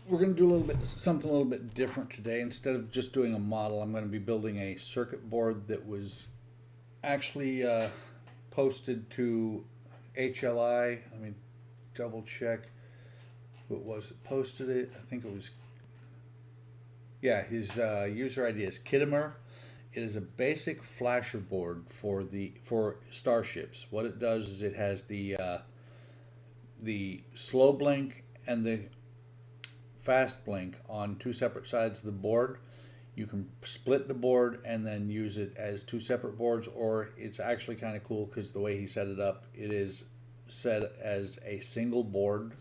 We're going to do something a little bit different today. Instead of just doing a model, I'm going to be building a circuit board that was actually posted to HLI. Let me double check who it was that posted it. I think it was, yeah, his user ID is Kittimer. It is a basic flasher board for starships. What it does is it has the slow blink and the fast blink on two separate sides of the board. You can split the board and then use it as two separate boards, or it's actually kind of cool because the way he set it up, it is set as a single board,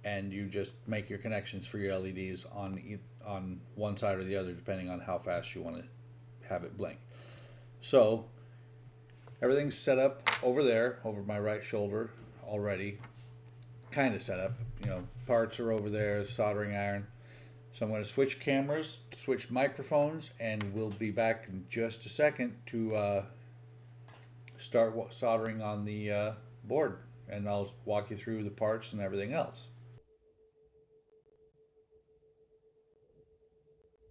and you just make your connections for your LEDs on one side or the other, depending on how fast you want to have it blink. So everything's set up over there, over my right shoulder already, kind of set up. Parts are over there, soldering iron. So I'm going to switch cameras, switch microphones, and we'll be back in just a second to start soldering on the board. And I'll walk you through the parts and everything else.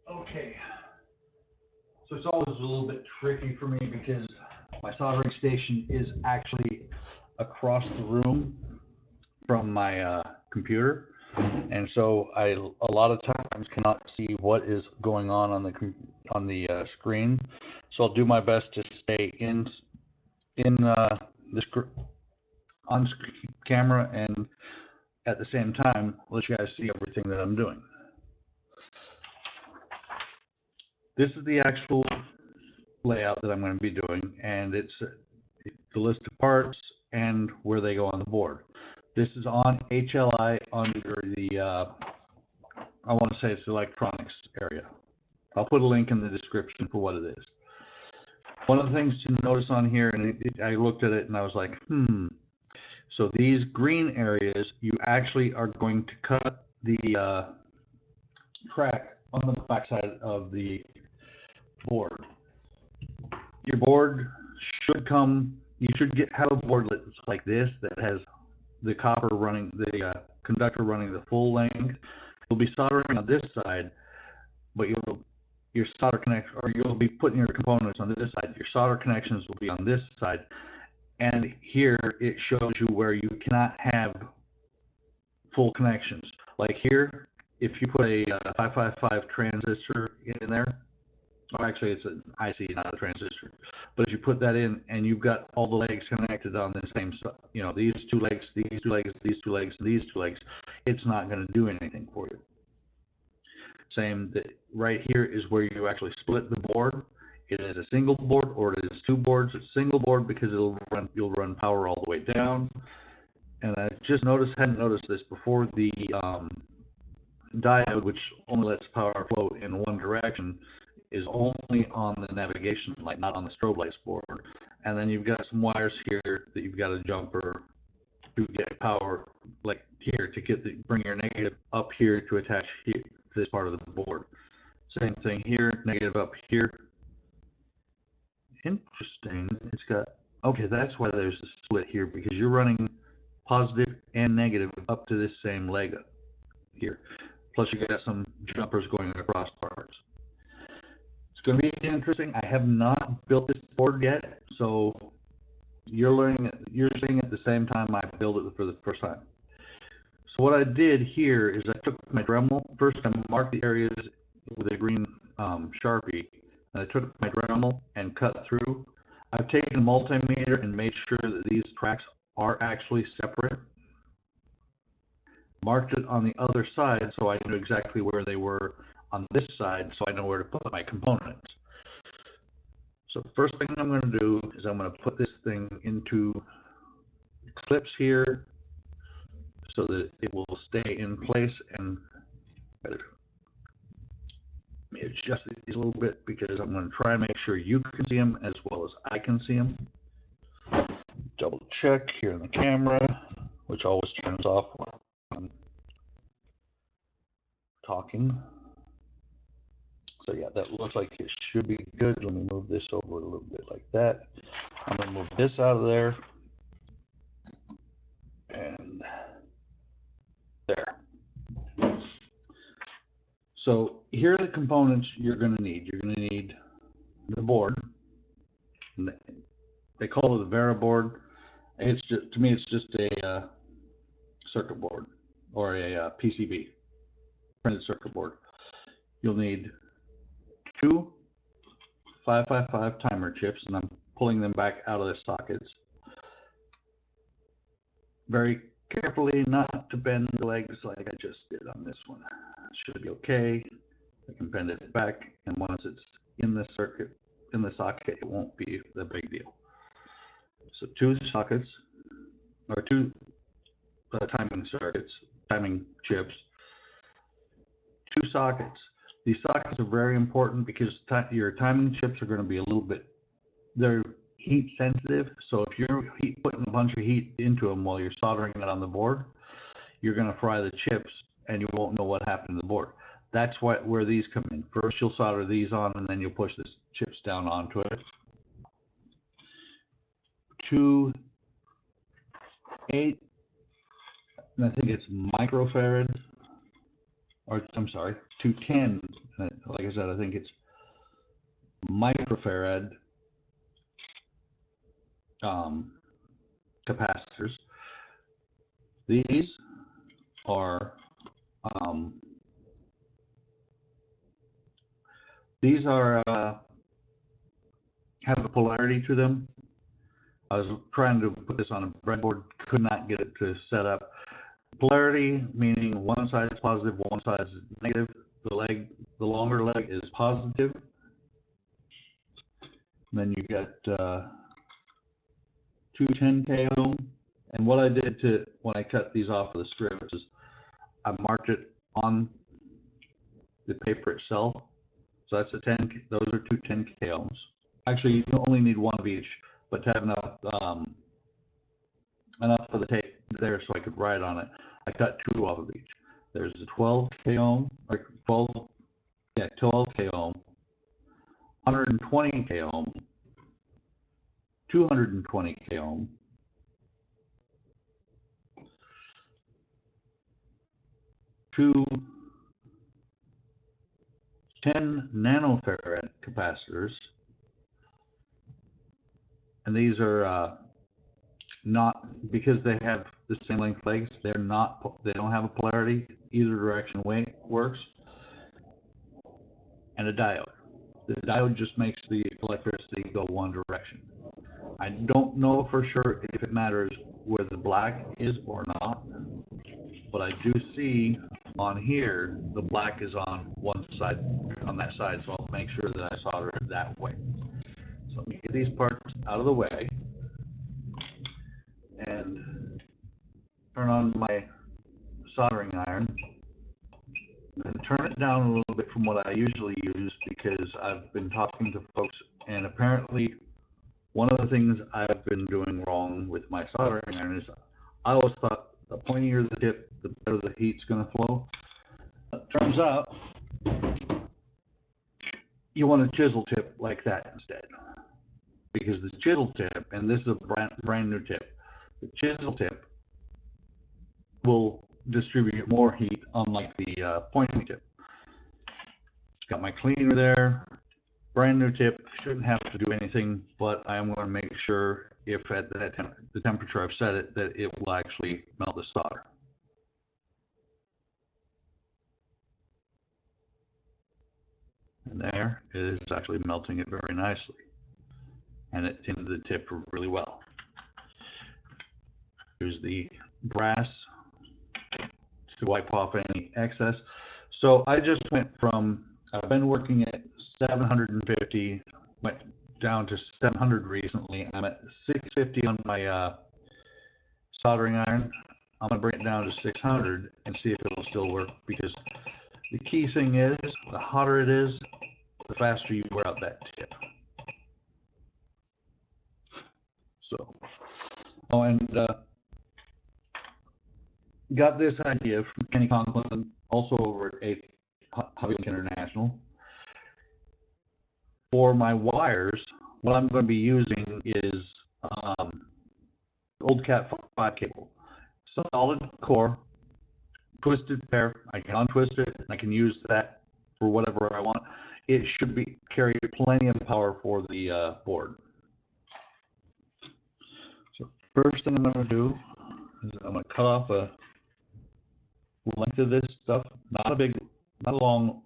Okay, so it's always a little bit tricky for me because my soldering station is actually across the room from my computer, and so I a lot of times cannot see what is going on the screen. So I'll do my best to stay in this on camera and at the same time let you guys see everything that I'm doing. This is the actual layout that I'm going to be doing, and it's the list of parts and where they go on the board. This is on HLI under the, I want to say it's the electronics area. I'll put a link in the description for what it is. One of the things to notice on here, and I looked at it and I was like, so these green areas, you actually are going to cut the track on the backside of the board. Your board should you should have a board that's like this, that has the copper running, the conductor running the full length. You'll be soldering on this side, but your solder connect, or you'll be putting your components on this side. Your solder connections will be on this side, and here it shows you where you cannot have full connections. Like here, if you put a 555 transistor in there, or actually it's an IC, not a transistor, but if you put that in and you've got all the legs connected on the same, these two legs, these two legs, these two legs, these two legs, it's not going to do anything for you. Same, that right here is where you actually split the board. It is a single board, or it is two boards. It's single board because you'll run power all the way down. And I just hadn't noticed this before, the diode, which only lets power flow in one direction, is only on the navigation light, not on the strobe lights board. And then you've got some wires here that you've got a jumper to get power, like here, to bring your negative up here to attach here to this part of the board. Same thing here, negative up here. Interesting. It's got, okay, that's why there's a split here, because you're running positive and negative up to this same leg up here. Plus you got some jumpers going across parts. It's going to be interesting. I have not built this board yet, so you're seeing it at the same time I build it for the first time. So what I did here is I took my Dremel. First I marked the areas with a green Sharpie, and I took my Dremel and cut through. I've taken a multimeter and made sure that these tracks are actually separate. Marked it on the other side so I knew exactly where they were on this side, so I know where to put my components. So the first thing I'm going to do is I'm going to put this thing into clips here so that it will stay in place, and let me adjust these a little bit because I'm going to try and make sure you can see them as well as I can see them. Double check here in the camera, which always turns off when I'm talking. So yeah, that looks like it should be good. Let me move this over a little bit like that. I'm going to move this out of there. And there. So here are the components you're going to need. You're going to need the board. They call it a Vera board. It's just, to me, it's just a circuit board or a PCB, printed circuit board. You'll need two 555 timer chips, and I'm pulling them back out of the sockets very carefully, not to bend the legs like I just did on this one. It should be okay. I can bend it back, and once it's in the circuit, in the socket, it won't be the big deal. So two sockets, or two timing circuits, timing chips, two sockets. These sockets are very important because your timing chips are going to be a little bit, they're heat sensitive. So if you're putting a bunch of heat into them while you're soldering it on the board, you're going to fry the chips and you won't know what happened to the board. That's where these come in. First you'll solder these on, and then you'll push the chips down onto it. 2.8, and I think it's microfarad, or I'm sorry, 210. Like I said, I think it's microfarad capacitors. These are have a polarity to them. I was trying to put this on a breadboard, could not get it to set up. Polarity meaning one side is positive, one side is negative. The longer leg is positive. And then you got 210K ohm. And what I did when I cut these off of the strips is I marked it on the paper itself. So that's a 10. Those are two 10K ohms. Actually, you only need one of each, but to have enough of the tape there so I could write on it, I cut two off of each. There's a 12K ohm, or 12K ohm, 120K ohm, 220K ohm, 10 nanofarad capacitors, and these are not, because they have the same length legs, they don't have a polarity, either direction works, and a diode. The diode just makes the electricity go one direction. I don't know for sure if it matters where the black is or not, but I do see on here the black is on one side, on that side, so I'll make sure that I solder it that way. So let me get these parts out of the way and turn on my soldering iron. I'm going to turn it down a little bit from what I usually use because I've been talking to folks, and apparently one of the things I've been doing wrong with my soldering iron is I always thought the pointier the tip, the better the heat's going to flow. It turns out you want a chisel tip like that instead, because the chisel tip, and this is a brand new tip, the chisel tip will distribute more heat, unlike the pointing tip. Got my cleaner there, brand new tip, shouldn't have to do anything, but I am going to make sure if at the temperature I've set it, that it will actually melt the solder. And there, it is actually melting it very nicely. And it tinted the tip really well. Here's the brass to wipe off any excess. So I just went from, I've been working at 750, went down to 700 recently. I'm at 650 on my soldering iron. I'm going to bring it down to 600 and see if it'll still work, because the key thing is, the hotter it is, the faster you wear out that tip. So, oh, and got this idea from Kenny Conklin, also over at Hobbylink International. For my wires, what I'm going to be using is old Cat 5 cable, solid core, twisted pair. I can untwist it, and I can use that for whatever I want, it should be carry plenty of power for the board. So first thing I'm going to do is I'm going to cut off a length of this stuff, not a long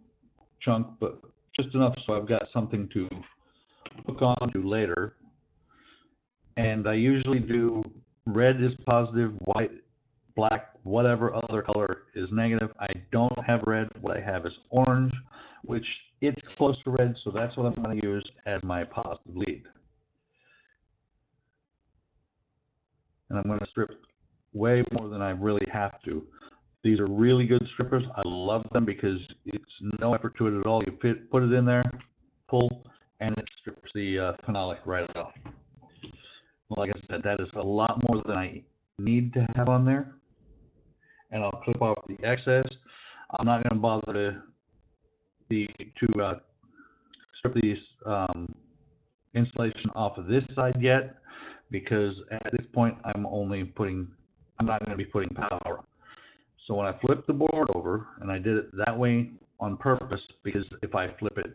chunk, but just enough so I've got something to hook on to later. And I usually do red is positive, white, black, whatever other color is negative. I don't have red. What I have is orange, which it's close to red, so that's what I'm going to use as my positive lead. And I'm going to strip way more than I really have to. These are really good strippers. I love them because it's no effort to it at all. You put it in there, pull, and it strips the phenolic right off. Like I said, that is a lot more than I need to have on there. And I'll clip off the excess. I'm not going to bother to strip these insulation off of this side yet, because at this point I'm not going to be putting power. So when I flip the board over, and I did it that way on purpose, because if I flip it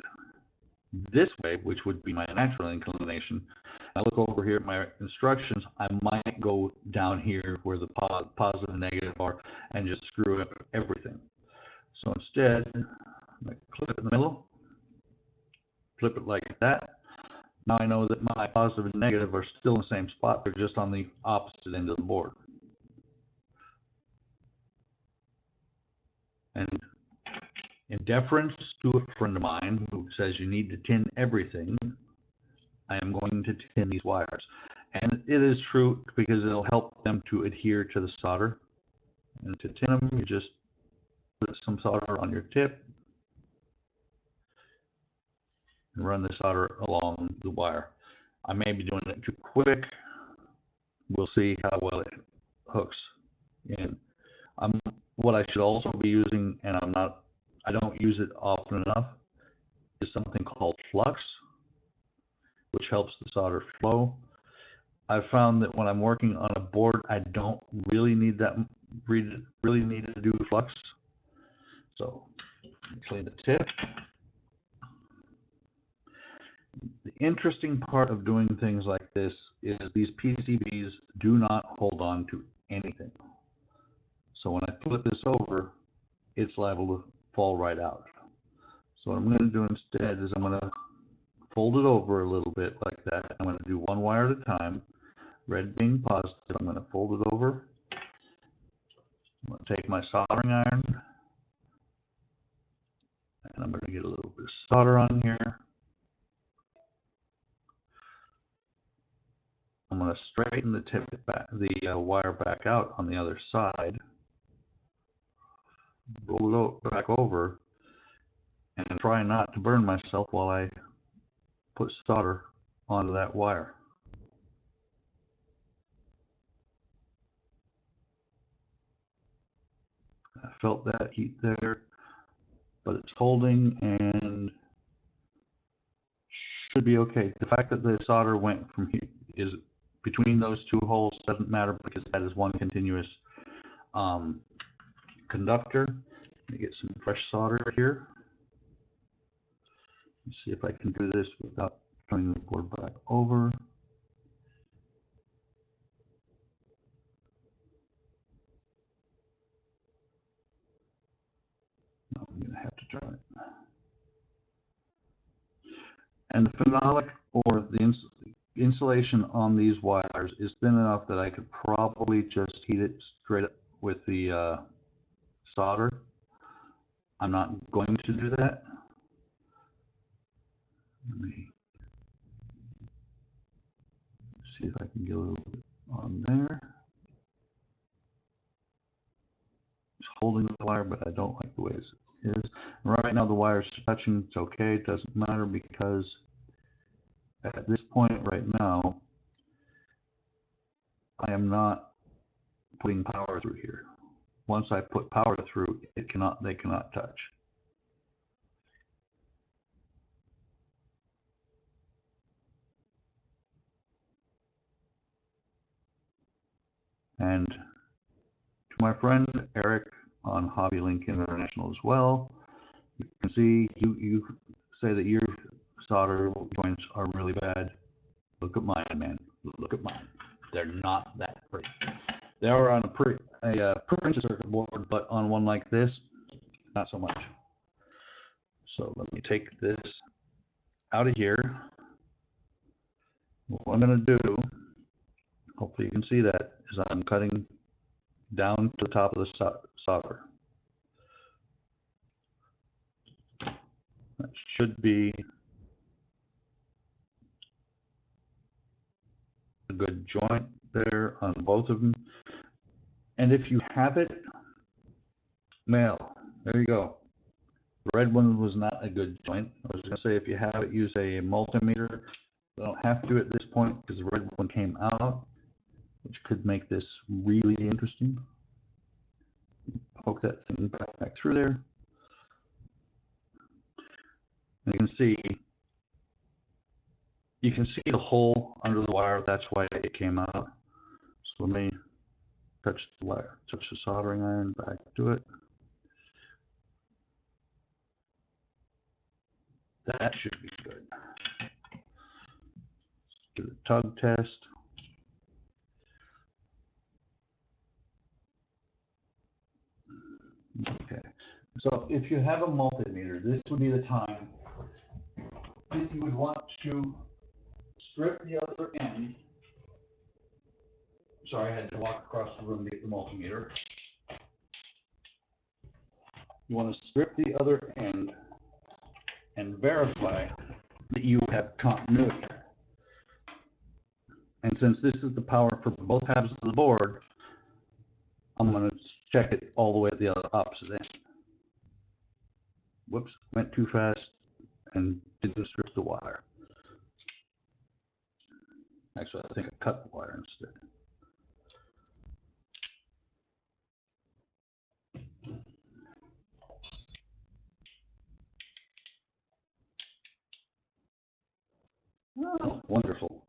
this way, which would be my natural inclination, I look over here at my instructions, I might go down here where the positive and negative are and just screw up everything. So instead, I clip it in the middle, flip it like that. Now I know that my positive and negative are still in the same spot, they're just on the opposite end of the board. And in deference to a friend of mine who says you need to tin everything, I am going to tin these wires. And it is true because it'll help them to adhere to the solder. And to tin them, you just put some solder on your tip and run the solder along the wire. I may be doing it too quick. We'll see how well it hooks in. What I should also be using, and I don't use it often enough, is something called flux, which helps the solder flow. I've found that when I'm working on a board, I don't really need to do flux. So clean the tip. The interesting part of doing things like this is these PCBs do not hold on to anything. So when I flip this over, it's liable to fall right out. So what I'm going to do instead is I'm going to fold it over a little bit like that. I'm going to do one wire at a time. Red being positive, I'm going to fold it over. I'm going to take my soldering iron, and I'm going to get a little bit of solder on here. I'm going to straighten the tip back, the wire back out on the other side. Roll it back over, and try not to burn myself while I put solder onto that wire. I felt that heat there, but it's holding and should be okay. The fact that the solder went from here is between those two holes doesn't matter because that is one continuous conductor. Let me get some fresh solder here. Let's see if I can do this without turning the board back over. No, I'm going to have to turn it. And the phenolic or the insulation on these wires is thin enough that I could probably just heat it straight up with the solder. I'm not going to do that. Let me see if I can get a little bit on there. It's holding the wire, but I don't like the way it is. Right now the wire's touching, it's okay, it doesn't matter because at this point right now, I am not putting power through here. Once I put power through, they cannot touch. And to my friend Eric on Hobby Link International as well, You can see you say that your solder joints are really bad. Look at mine, man. Look at mine. They're not that pretty. They are on a printed circuit board, but on one like this, not so much. So let me take this out of here. What I'm going to do, hopefully you can see that, is I'm cutting down to the top of the solder. That should be a good joint there on both of them. And if you have it, well, there you go. The red one was not a good joint. I was going to say, if you have it, use a multimeter. You don't have to at this point because the red one came out, which could make this really interesting. Poke that thing back through there. And you can see the hole under the wire. That's why it came out. So let me touch the wire, touch the soldering iron back to it. That should be good. Do a tug test. Okay. So if you have a multimeter, this would be the time that you would want to strip the other end. Sorry, I had to walk across the room to get the multimeter. You want to strip the other end and verify that you have continuity. And since this is the power for both halves of the board, I'm going to check it all the way at the opposite end. Whoops, went too fast and didn't strip the wire. Actually, I think I cut the wire instead. Oh, wonderful.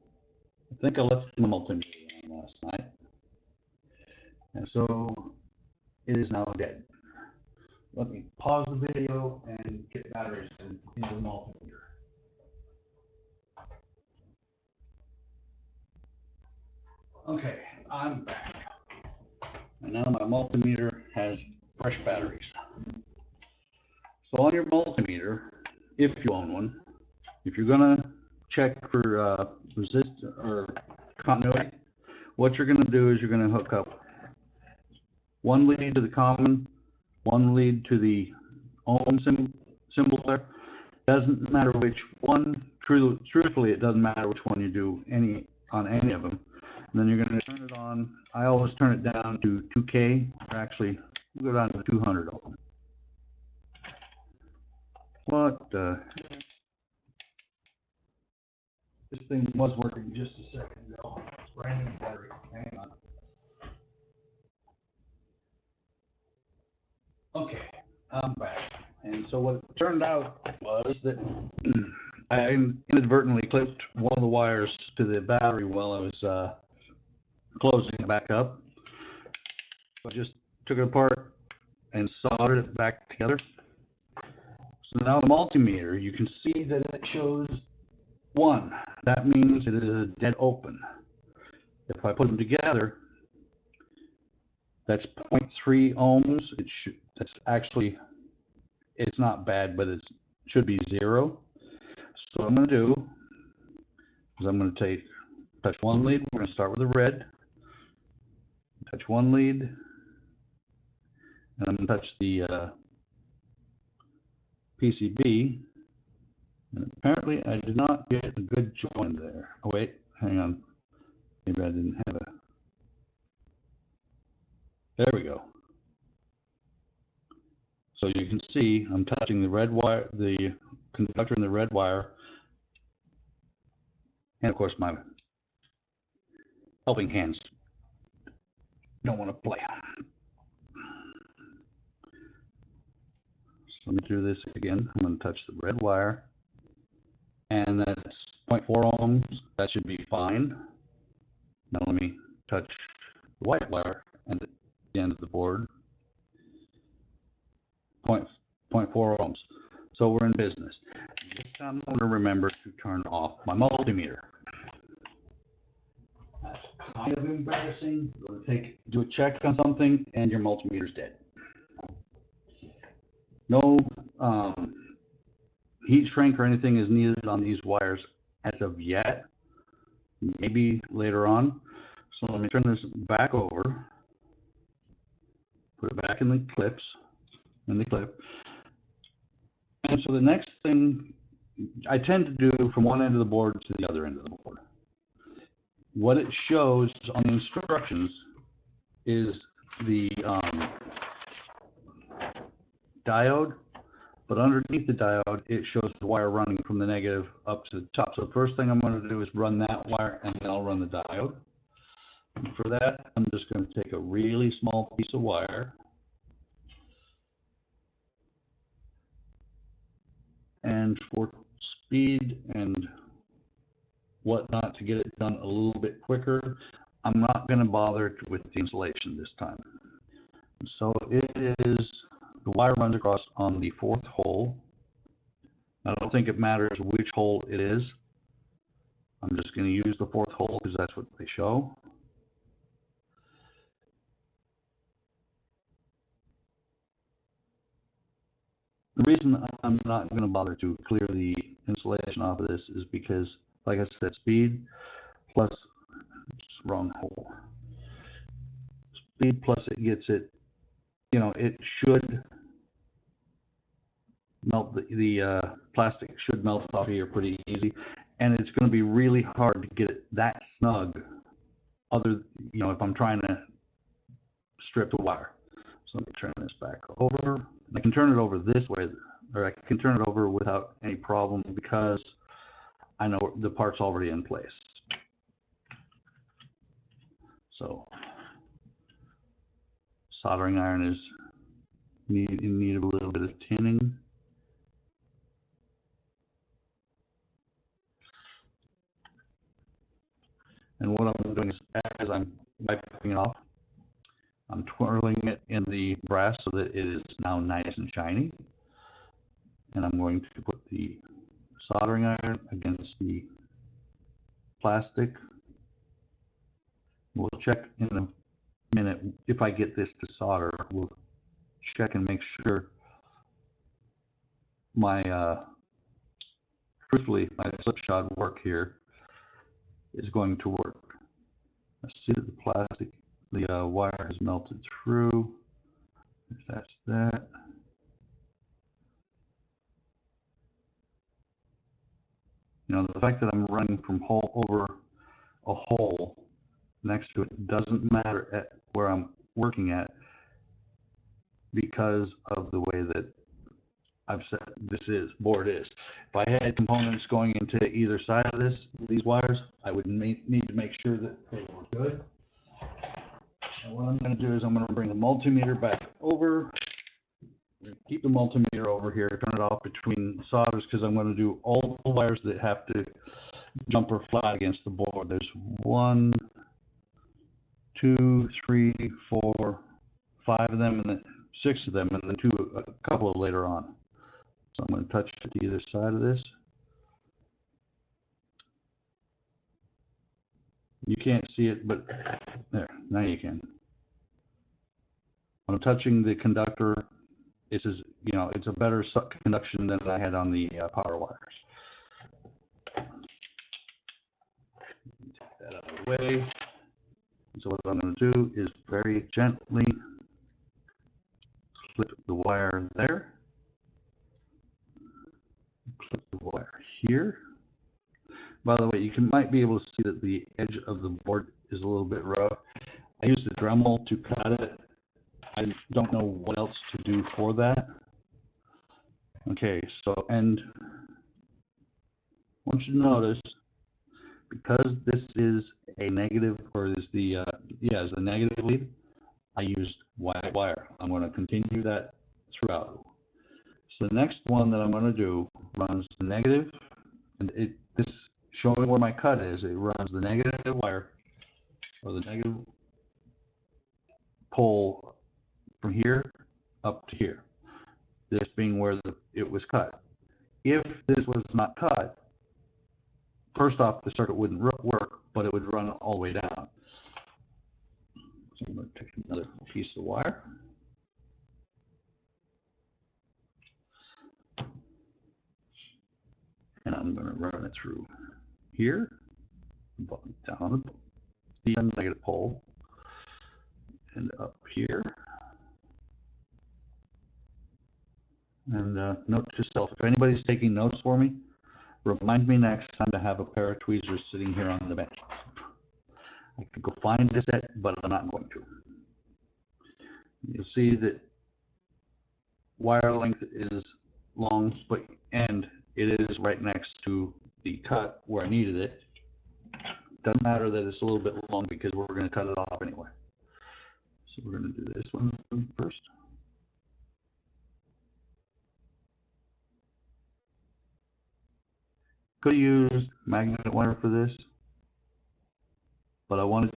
I think I left the multimeter on last night. And so it is now dead. Let me pause the video and get batteries into the multimeter. Okay, I'm back. And now my multimeter has fresh batteries. So on your multimeter, if you own one, if you're gonna check for resist or continuity, what you're gonna do is you're gonna hook up one lead to the common, one lead to the ohm symbol there. Doesn't matter which one. Truthfully, it doesn't matter which one you do on any of them. And then you're going to turn it on. I always turn it down to 2K. Or actually, we'll go down to 200 ohm. What? This thing was working just a second ago. It's brand new battery. Hang on. Okay, I'm back. And so what it turned out was that I inadvertently clipped one of the wires to the battery while I was closing it back up. So I just took it apart and soldered it back together. So now the multimeter, you can see that it shows 1. That means it is a dead open. If I put them together, that's 0.3 ohms. That's actually, it's not bad, but it should be 0. So what I'm going to do is I'm going to touch one lead. We're going to start with the red. Touch one lead. And I'm going to touch the PCB. And apparently I did not get a good join there. Oh wait, hang on. Maybe I didn't have a... There we go. So you can see I'm touching the red wire, the conductor in the red wire, and of course my helping hands don't want to play. So let me do this again. I'm going to touch the red wire, and that's 0.4 ohms. That should be fine. Now let me touch the white wire and at the end of the board, 0.4 ohms. So we're in business. This time I'm going to remember to turn off my multimeter. That's kind of embarrassing. You're going to do a check on something and your multimeter's dead. No heat shrink or anything is needed on these wires as of yet. Maybe later on. So let me turn this back over. Put it back in the clips, in the clip. And so the next thing I tend to do from one end of the board to the other end of the board. What it shows on the instructions is the diode, but underneath the diode, it shows the wire running from the negative up to the top. So the first thing I'm going to do is run that wire, and then I'll run the diode. And for that, I'm just going to take a really small piece of wire and for speed and whatnot to get it done a little bit quicker, I'm not going to bother with the insulation this time. So it is, the wire runs across on the fourth hole. I don't think it matters which hole it is. I'm just going to use the fourth hole because that's what they show. The reason I'm not going to bother to clear the insulation off of this is because, like I said, speed plus, wrong hole. Speed plus it gets it, you know, it should melt the plastic should melt off here pretty easy, and it's going to be really hard to get it that snug other, you know, if I'm trying to strip the wire. So let me turn this back over. I can turn it over this way, or I can turn it over without any problem because I know the part's already in place. So soldering iron is in need of a little bit of tinning. And what I'm doing is, as I'm wiping it off, I'm twirling it in the brass so that it is now nice and shiny. And I'm going to put the soldering iron against the plastic. We'll check in a minute if I get this to solder. We'll check and make sure my, truthfully, my slipshod work here is going to work. I see that the plastic, the wire has melted through. That's that. You know, the fact that I'm running from hole over a hole next to it doesn't matter at where I'm working at because of the way that I've set this board is. If I had components going into either side of these wires, I would need to make sure that they were good. And what I'm going to do is I'm going to bring the multimeter back over. Keep the multimeter over here, turn it off between solders because I'm going to do all the wires that have to jump or flat against the board. There's 1, 2, 3, 4, 5 of them, and then 6 of them, and then a couple later on. So I'm going to touch it to either side of this. You can't see it, but there, now you can. I'm touching the conductor. This is, you know, it's a better conduction than I had on the power wires. Take that out of the way. So what I'm going to do is very gently clip the wire there. Clip the wire here. By the way, you might be able to see that the edge of the board is a little bit rough. I used a Dremel to cut it. I don't know what else to do for that. Okay, so, and I want you to notice, because this is a negative, or is the, is a negative lead, I used white wire. I'm going to continue that throughout. So the next one that I'm going to do runs the negative, and this showing where my cut is, it runs the negative wire, or the negative pole from here up to here. this being where it was cut. If this was not cut, first off, the circuit wouldn't work, but it would run all the way down. So I'm going to take another piece of wire. And I'm going to run it through here, down the negative pole, and up here. And note to self, if anybody's taking notes for me, remind me next time to have a pair of tweezers sitting here on the bench. I could go find a set, but I'm not going to. You'll see that wire length is long, and it is right next to the cut where I needed it. Doesn't matter that it's a little bit long because we're going to cut it off anyway. So we're going to do this one first. Could have used magnet wire for this, but I wanted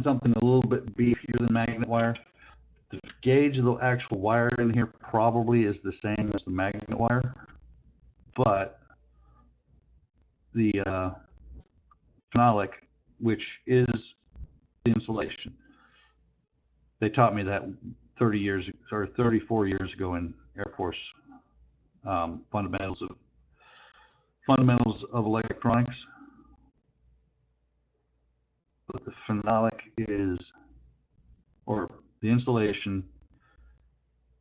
something a little bit beefier than magnet wire. The gauge of the actual wire in here probably is the same as the magnet wire, but the phenolic, which is the insulation, they taught me that 30 years or 34 years ago in Air Force fundamentals of electronics. But the phenolic is, or the insulation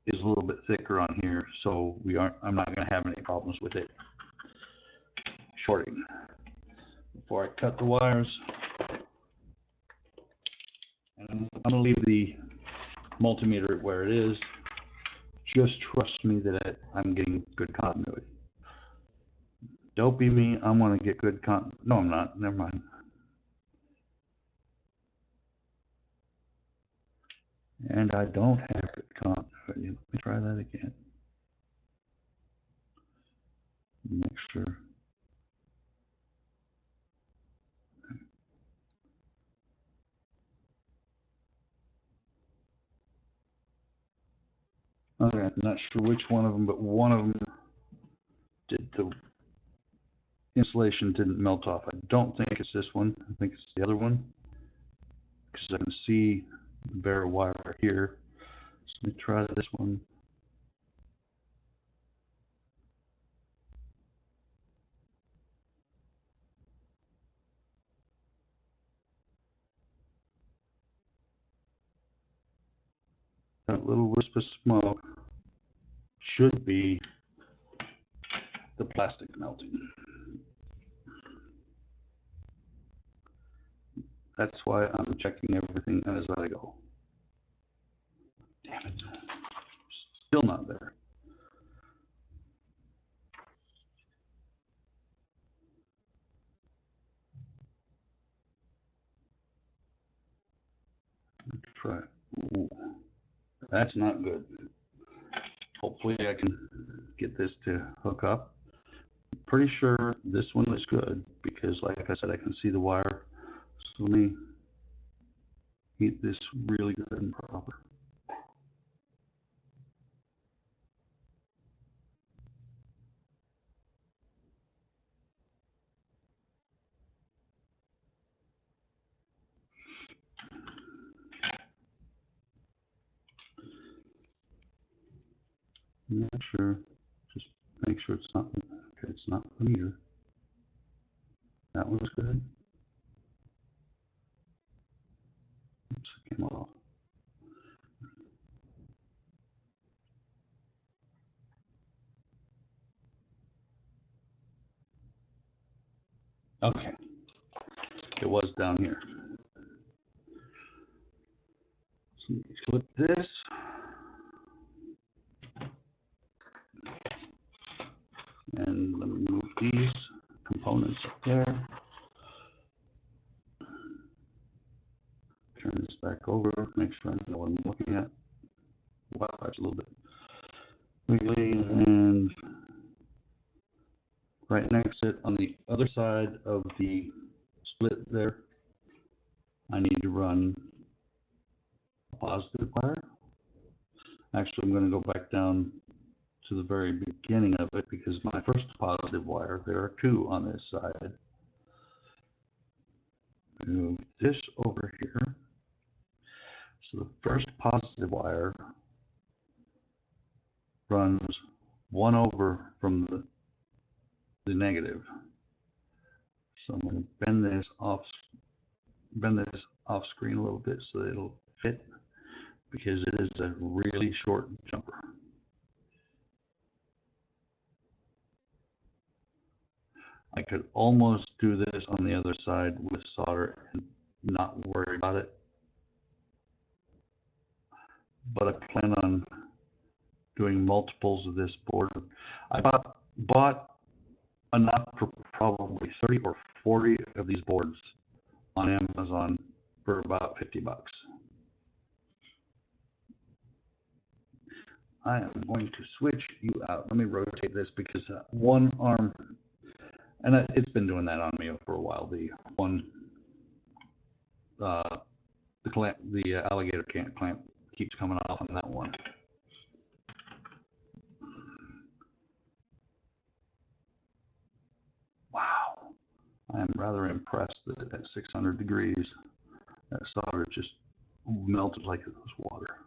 is a little bit thicker on here, so I'm not going to have any problems with it shorting. Before I cut the wires, and I'm going to leave the multimeter where it is. Just trust me that I'm getting good continuity. Don't be me. I want to get good No, I'm not. Never mind. And I don't have good continuity. Let me try that again. Make sure. Okay, I'm not sure which one of them, but one of them the insulation didn't melt off. I don't think it's this one. I think it's the other one, because I can see the bare wire here. So let me try this one. That little wisp of smoke should be the plastic melting. That's why I'm checking everything as I go. Damn it. Still not there. Try. Ooh, that's not good. Hopefully I can get this to hook up. I'm pretty sure this one is good because, like I said, I can see the wire. So let me heat this really good and proper. I'm not sure. Just make sure it's not. Okay, it's not the meter. That one's good. Oops, it came off. Okay, it was down here. So clip this. And let me move these components up there. Turn this back over, make sure I know what I'm looking at. Wow, that's a little bit wiggly. And right next to it on the other side of the split there, I need to run positive wire. Actually, I'm going to go back down to the very beginning of it because my first positive wire, there are two on this side. Move this over here. So the first positive wire runs one over from the negative. So I'm going to bend this off screen a little bit so that it'll fit, because it is a really short jumper. I could almost do this on the other side with solder and not worry about it, but I plan on doing multiples of this board. I bought enough for probably 30 or 40 of these boards on Amazon for about 50 bucks. I am going to switch you out. Let me rotate this because one arm, and it's been doing that on me for a while. The one, the alligator clamp keeps coming off on that one. Wow, I am rather impressed that at 600 degrees, that solder just melted like it was water.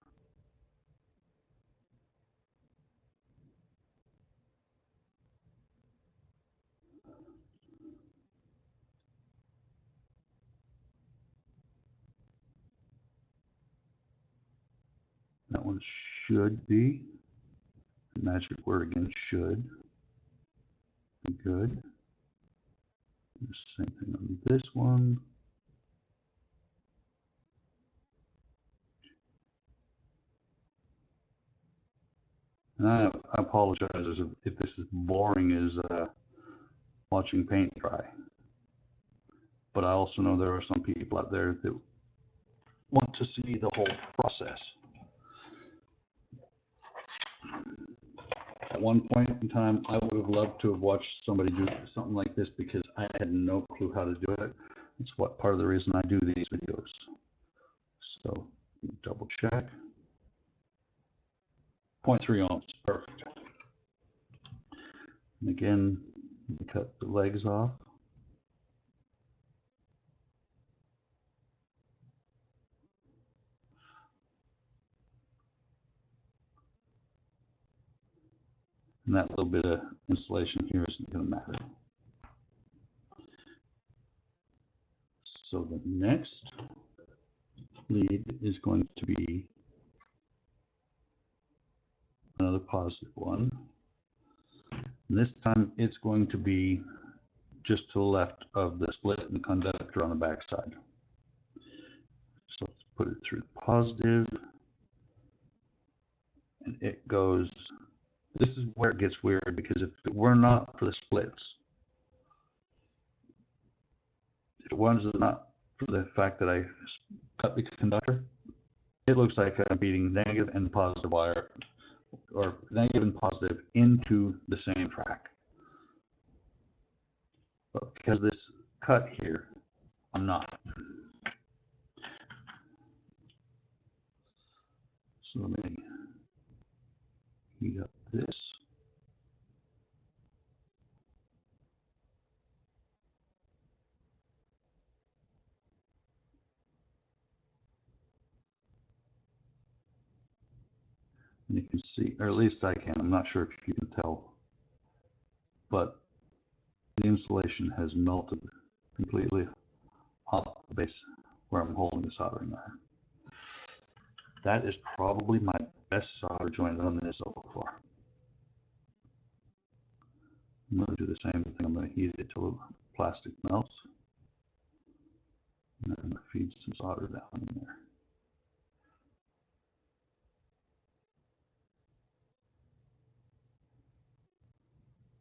That one should be, magic word again, should be good. The same thing on this one. And I apologize if this is boring as watching paint dry. But I also know there are some people out there that want to see the whole process. At one point in time, I would have loved to have watched somebody do something like this because I had no clue how to do it. It's what part of the reason I do these videos. So double check. 0.3 ohms, perfect. And again, cut the legs off. And that little bit of insulation here isn't going to matter. So the next lead is going to be another positive one. And this time it's going to be just to the left of the split in the conductor on the back side. So let's put it through positive, and it goes, this is where it gets weird, because if it were not for the splits, if it was not for the fact that I cut the conductor, it looks like I'm feeding negative and positive wire, or negative and positive into the same track. But because this cut here, I'm not. So let me heat up this. And you can see, or at least I can, I'm not sure if you can tell, but the insulation has melted completely off the base where I'm holding the soldering iron. That is probably my best solder joint on this so far. I'm going to do the same thing. I'm going to heat it till the plastic melts. And I'm going to feed some solder down in there.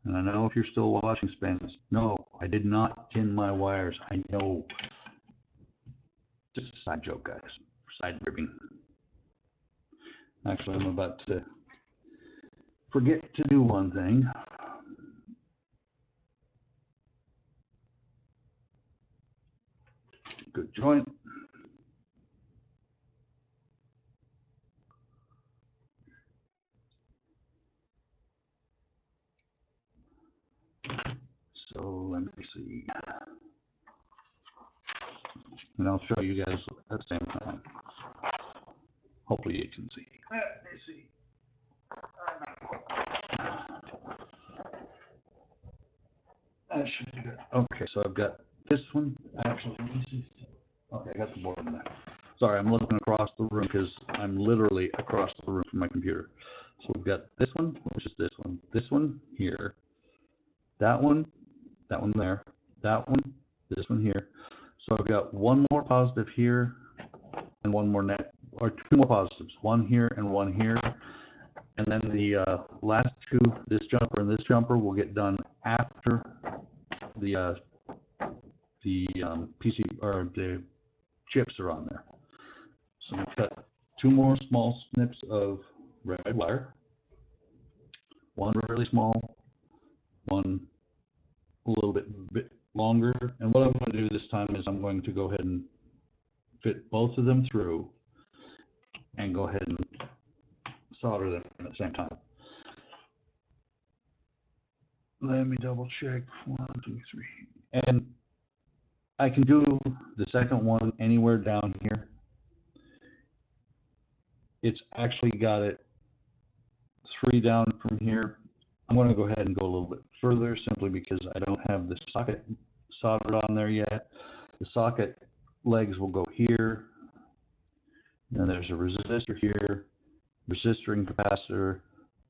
And I know if you're still watching, Spanish, no, I did not tin my wires. I know. Just a side joke, guys. Side ribbing. Actually, I'm about to forget to do one thing. Good joint. So let me see. And I'll show you guys at the same time. Hopefully you can see. Let me see. That should be good. Okay, so I've got this one. Actually, let me see. Okay, I got the board in there. Sorry, I'm looking across the room because I'm literally across the room from my computer. So we've got this one, which is this one here, that one there, that one, this one here. So I've got one more positive here and one more net, or two more positives, one here and one here. And then the last two, this jumper and this jumper, will get done after the PC or the chips are on there. So we cut two more small snips of red wire, one really small, one a little bit longer. And what I'm going to do this time is I'm going to go ahead and fit both of them through and go ahead and solder them at the same time. Let me double check. 1, 2, 3. And I can do the second one anywhere down here. It's actually got it 3 down from here. I'm going to go ahead and go a little bit further simply because I don't have the socket soldered on there yet. The socket legs will go here. And there's a resistor here, resistor and capacitor,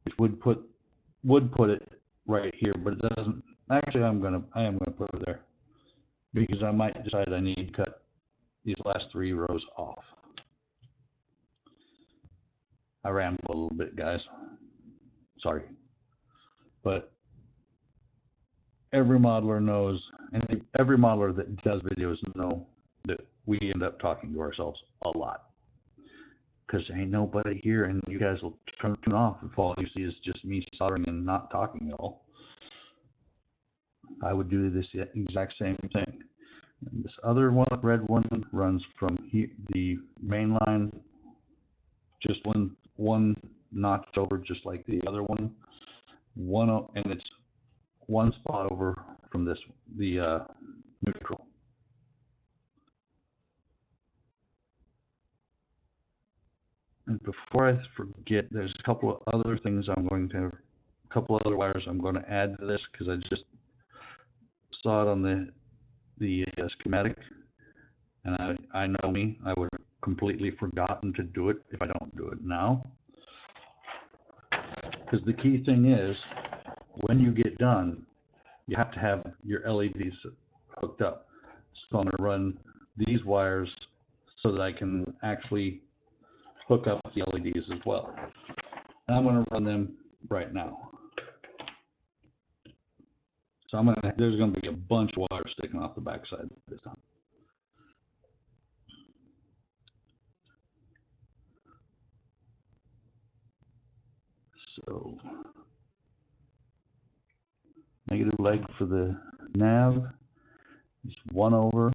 which would put it right here, but it doesn't. Actually, I am gonna put it there because I might decide I need to cut these last 3 rows off. I rambled a little bit, guys. Sorry. But every modeler knows, and every modeler that does videos know that we end up talking to ourselves a lot. Because ain't nobody here, and you guys will tune off if all you see is just me soldering and not talking at all. I would do this exact same thing. And this other one, red one, runs from here, the main line, just one notch over, just like the other one. And it's one spot over from this, the neutral. And before I forget, there's a couple of other things a couple other wires I'm going to add to this because I just saw it on the schematic, and I know me, I would have completely forgotten to do it if I don't do it now. Because the key thing is, when you get done, you have to have your LEDs hooked up. So I'm going to run these wires so that I can actually hook up the LEDs as well. And I'm going to run them right now. So there's going to be a bunch of wires sticking off the backside this time. So negative leg for the nav is 1 over,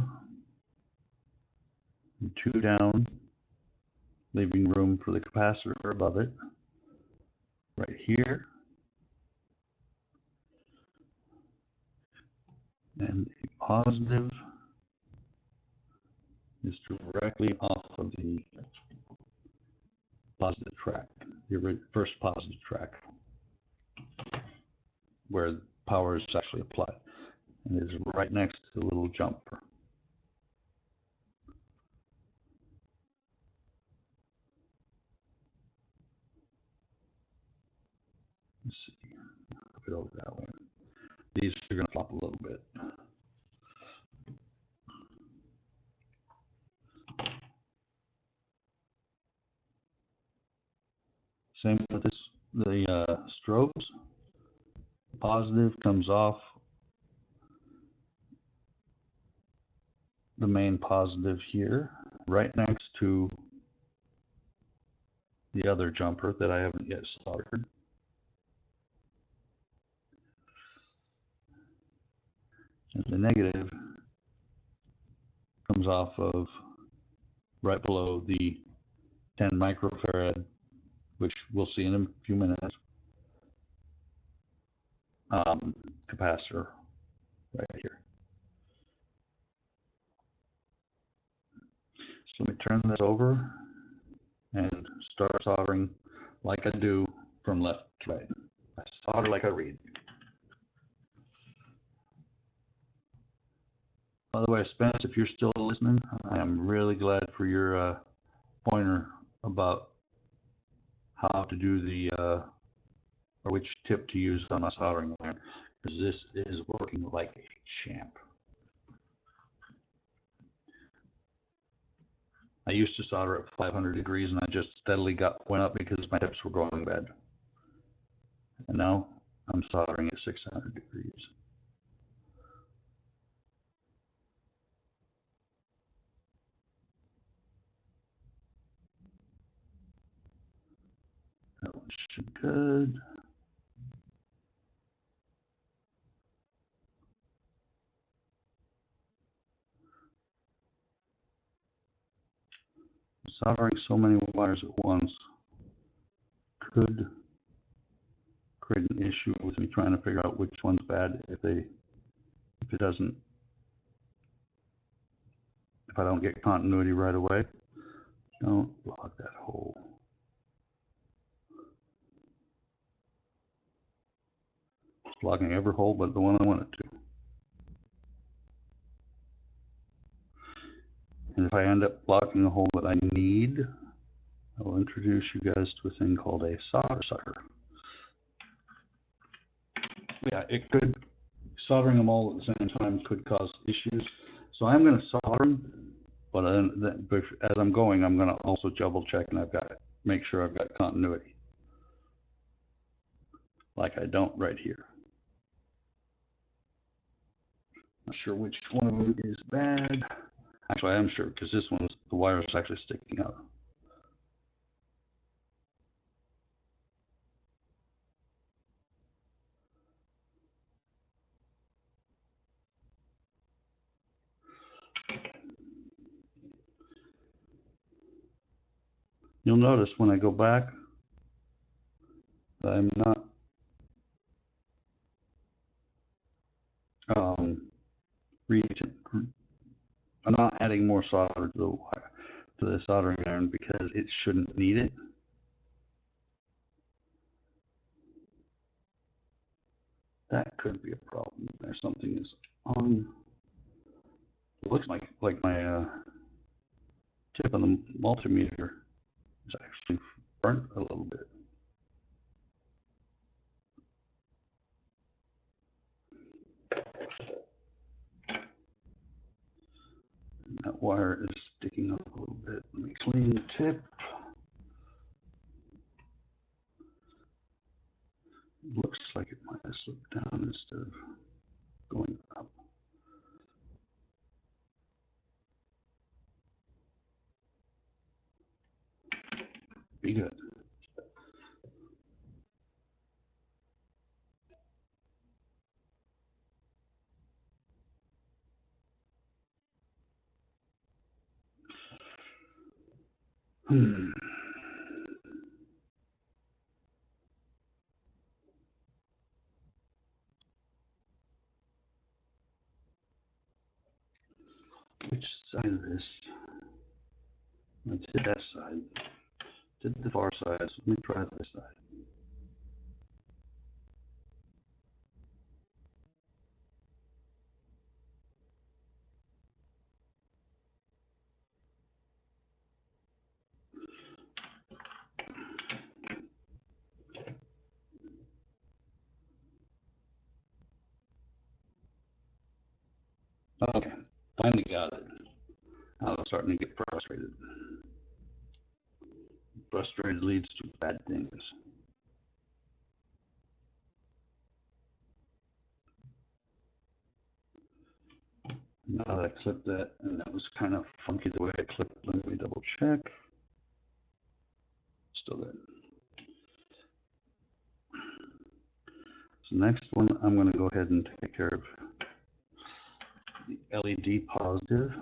2 down, leaving room for the capacitor above it, right here. And the positive is directly off of the positive track, the first positive track, where power is actually applied. And it is right next to the little jumper. Let's see, put it over that way. These are going to flop a little bit. Same with this, the strobes. Positive comes off the main positive here, right next to the other jumper that I haven't yet soldered. And the negative comes off of right below the 10 microfarad, which we'll see in a few minutes, capacitor. right here. So let me turn this over and start soldering like I do from left to right. I solder like I read. By the way, Spence, if you're still listening, I am really glad for your pointer about how to do the, or which tip to use on my soldering iron, because this is working like a champ. I used to solder at 500 degrees and I just steadily went up because my tips were going bad. And now I'm soldering at 600 degrees. That one should be good. Soldering so many wires at once could create an issue with me trying to figure out which one's bad if it doesn't, if I don't get continuity right away. Don't block that hole. It's blocking every hole but the one I want it to. And if I end up blocking a hole that I need, I'll introduce you guys to a thing called a solder sucker. Yeah, it could, soldering them all at the same time could cause issues. So I'm going to solder them, but as I'm going, I'm going to also double check and make sure I've got continuity. Like I don't right here. Not sure which one of them is bad. Actually, I am sure because this one's, the wire is actually sticking out. You'll notice when I go back that I'm not I'm not adding more solder to the wire, to the soldering iron, because it shouldn't need it. That could be a problem. There's something is on. It looks like my tip on the multimeter is actually burnt a little bit. That wire is sticking up a little bit. Let me clean the tip. Looks like it might have slipped down instead of going up. Be good. Which side of this? I did that side. Did the far side. So let me try this side. Okay, finally got it. I was starting to get frustrated. Frustrated leads to bad things. Now that I clipped that, and that was kind of funky the way I clipped it, let me double check. Still good. So next one, I'm going to go ahead and take care of the LED positive.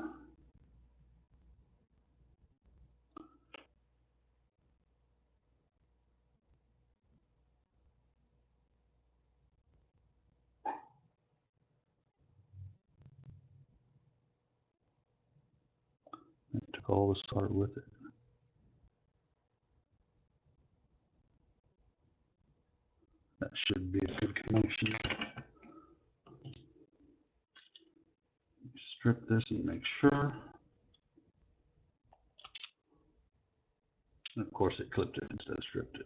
all the solder with it. That should be a good connection. Strip this and make sure. And of course it clipped it instead of stripped it.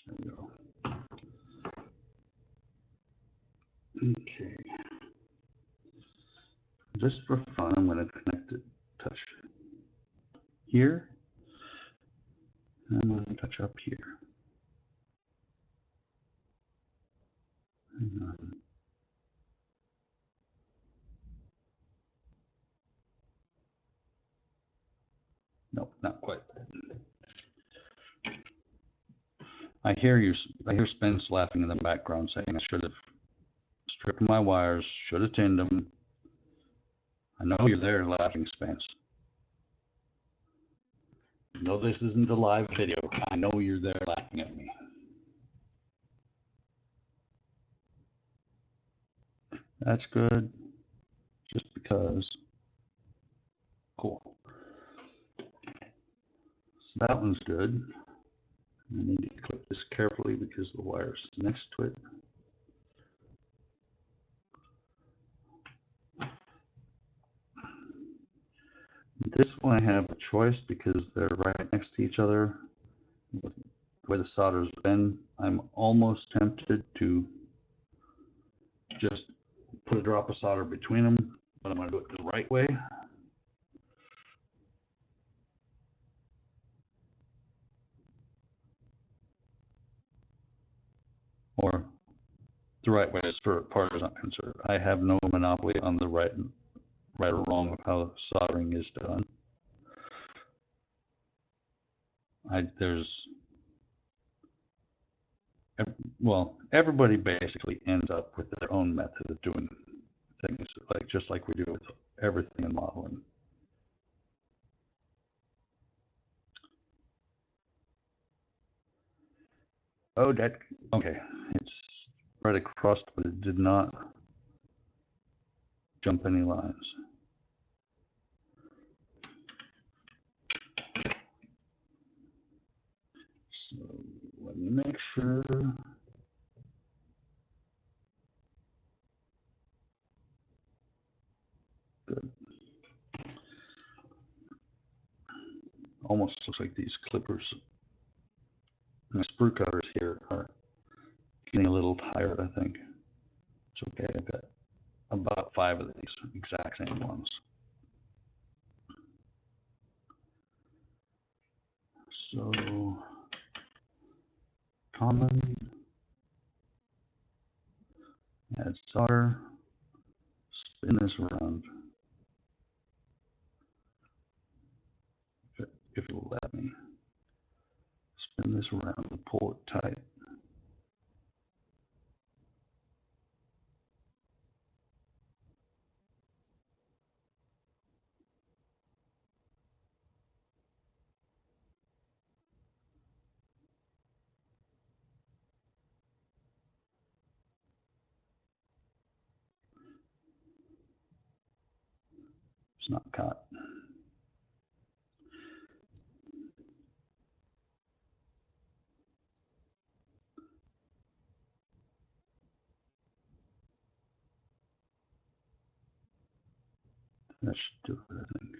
There we go. Okay. Just for fun, I'm going to connect it, touch here, and I'm going to touch up here. Nope, not quite. I hear Spence laughing in the background saying I should have stripped my wires, should have tinned them. I know you're there laughing, Spence. No, this isn't a live video. I know you're there laughing at me. That's good. Just because. Cool. So that one's good. I need to clip this carefully because the wire's next to it. This one I have a choice because they're right next to each other. With the way the solder's been, I'm almost tempted to just put a drop of solder between them, but I'm going to do it the right way. Or the right way as far as I'm concerned. I have no monopoly on the right or wrong of how soldering is done. Well, everybody basically ends up with their own method of doing things, just like we do with everything in modeling. Oh, okay. It's right across, but it did not jump any lines. So let me make sure. Good. Almost looks like these clippers, my sprue cutters here are getting a little tired, I think. It's okay, I've got about 5 of these exact same ones. So, common, add solder, spin this around, if it'll let me. Spin this around and pull it tight. It's not caught. That should do it, I think.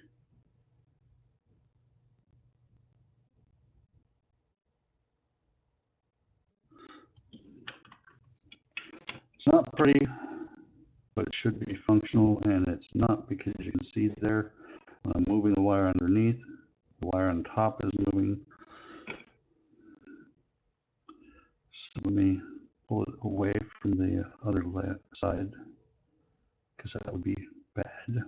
It's not pretty, but it should be functional, and it's not because you can see there when I'm moving the wire underneath, the wire on top is moving. So let me pull it away from the other side, because that would be bad.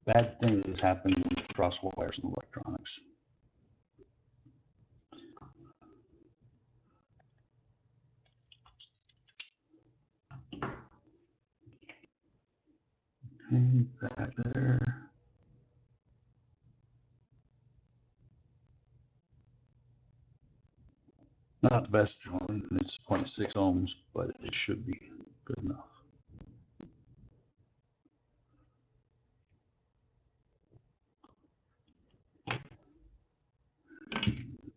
Bad things happen when you cross wires in electronics. Okay, that there. Not the best joint, it's 0.6 ohms, but it should be good enough.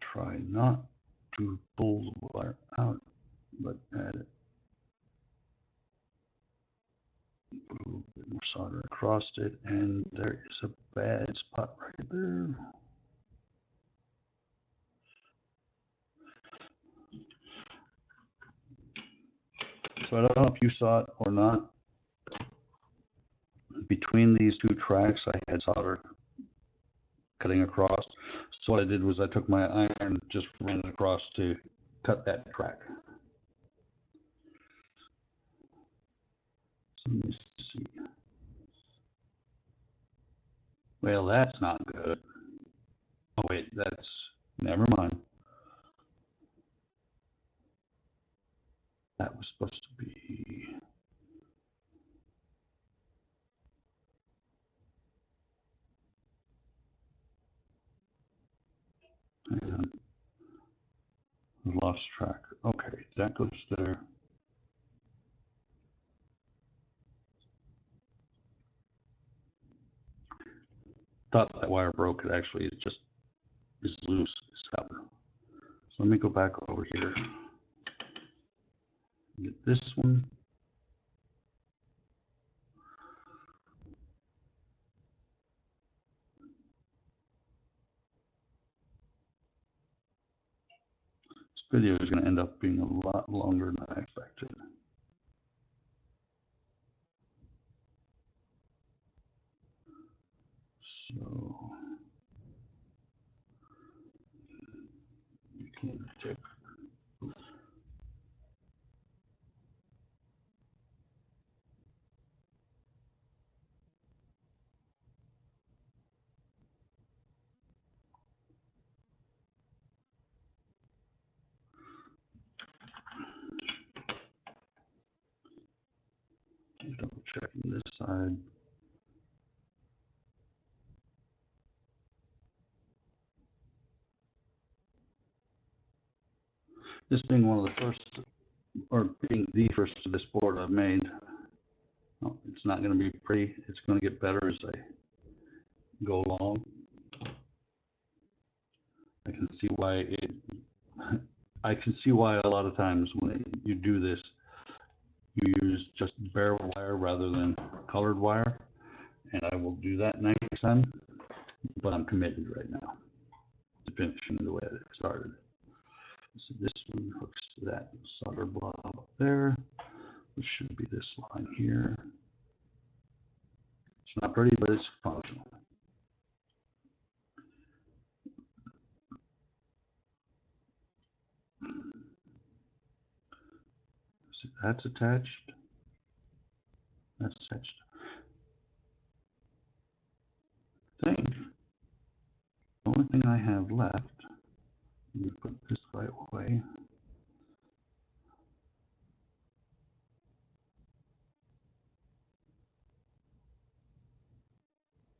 Try not to pull the wire out, but add it. Put a little bit more solder across it, and there is a bad spot right there. So I don't know if you saw it or not. Between these two tracks, I had solder cutting across. So what I did was I took my iron, just ran it across to cut that track. So let me see. Well, that's not good. Oh wait, that's, never mind. That was supposed to be, and lost track. Okay, that goes there. Thought that wire broke. It actually just is loose. So let me go back over here. Get this one. This video is going to end up being a lot longer than I expected. So you can take. Double checking this side. This being one of the first, or being the first of this board I've made, well, it's not going to be pretty. It's going to get better as I go along. I can see why it. I can see why a lot of times when you do this, you use just bare wire rather than colored wire, and I will do that next time. But I'm committed right now to finishing the way that it started. So this one hooks to that solder blob up there, which should be this line here. It's not pretty, but it's functional. See, that's attached. That's attached. I think the only thing I have left, let me put this the right way.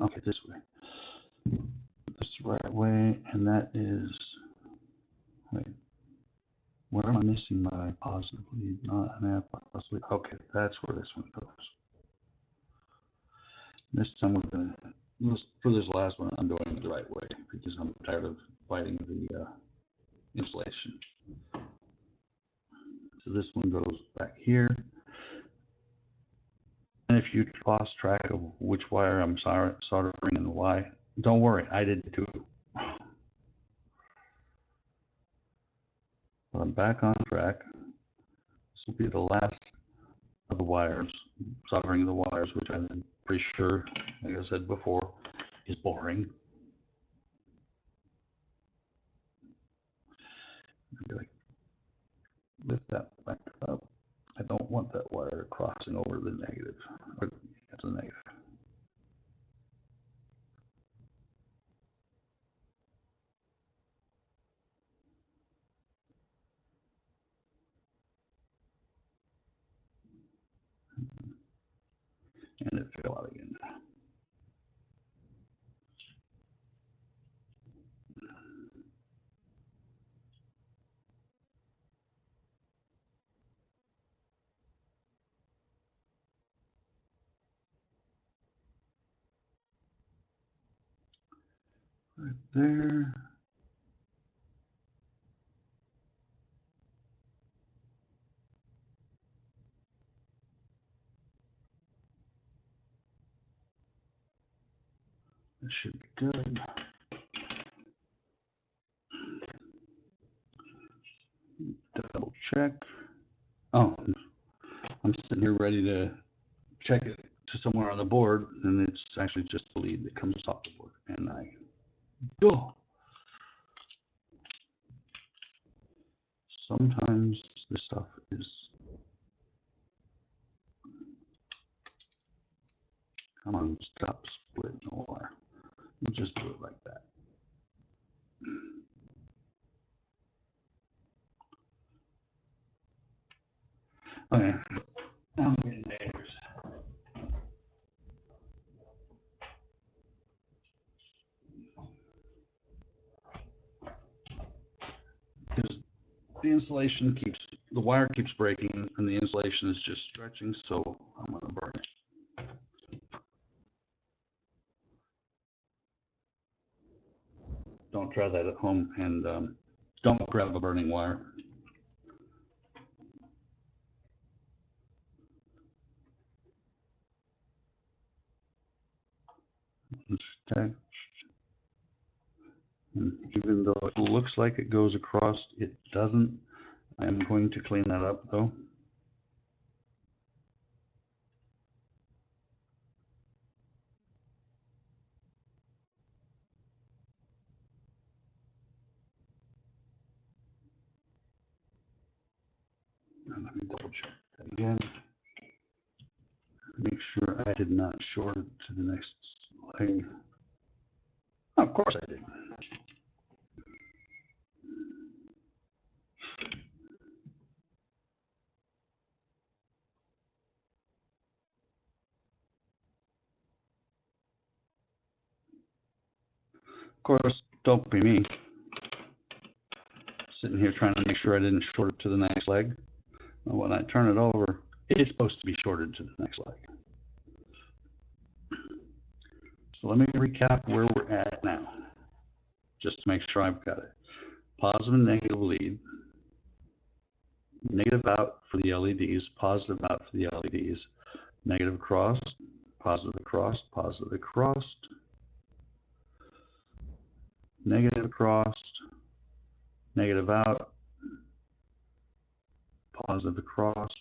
Okay, this way. Put this the right way, and that is, wait, where am I missing my positively, not an app, possibly? Okay, that's where this one goes. This time we're going to, for this last one, I'm doing it the right way because I'm tired of fighting the insulation. So this one goes back here. And if you lost track of which wire I'm soldering and why, don't worry, I did too. But I'm back on track. This will be the last of the wires, soldering the wires, which I'm pretty sure, like I said before, is boring. Maybe I lift that back up. I don't want that wire crossing over the negative, or the negative. And it fell out again. Right there. That should be good. Double check. Oh, I'm sitting here ready to check it to somewhere on the board, and it's actually just the lead that comes off the board. And oh, sometimes this stuff is, come on, stop splitting the wire. We'll just do it like that. Okay, now I'm getting neighbors. Because the insulation keeps, the wire keeps breaking and the insulation is just stretching, so I'm going to burn it. Don't try that at home, and don't grab a burning wire. Okay. And even though it looks like it goes across, it doesn't. I'm going to clean that up though. And let me double check that again. Make sure I did not short it to the next leg. Oh, of course I did. Of course, don't be me. Sitting here trying to make sure I didn't short it to the next leg. Well, when I turn it over, it's supposed to be shorted to the next leg. So let me recap where we're at now, just to make sure I've got it. Positive and negative lead, negative out for the LEDs, positive out for the LEDs, negative across, positive across, positive across, negative across, negative out, positive across,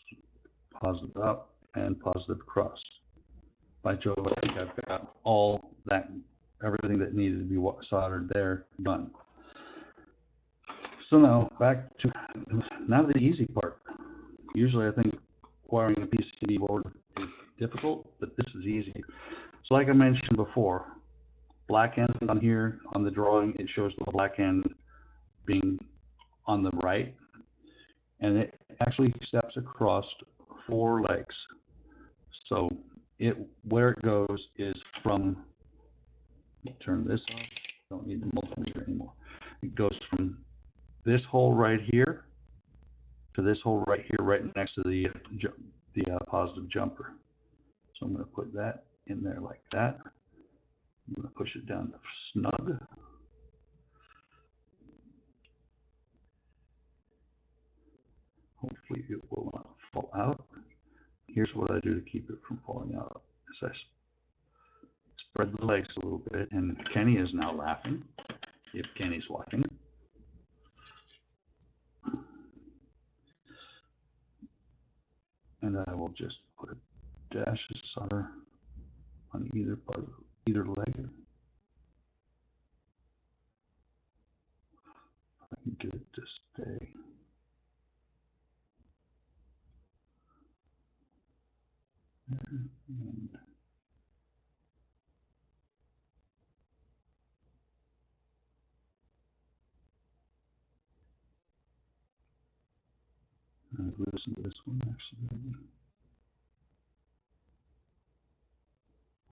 positive up, and positive across. By Jove, I think I've got all that, everything that needed to be soldered there done. So now back to now the easy part. Usually I think wiring a PCB board is difficult, but this is easy. So like I mentioned before, black end on here on the drawing, it shows the black end being on the right, and it actually steps across 4 legs. So where it goes is from, turn this off, don't need the multimeter anymore. It goes from this hole right here to this hole right here, right next to the positive jumper. So I'm going to put that in there like that. I'm going to push it down snug. Hopefully it will not fall out. Here's what I do to keep it from falling out. Is I spread the legs a little bit, and Kenny is now laughing, if Kenny's watching. And I will just put a dash of solder on either part of either leg. I can get it to stay. And listen to this one actually.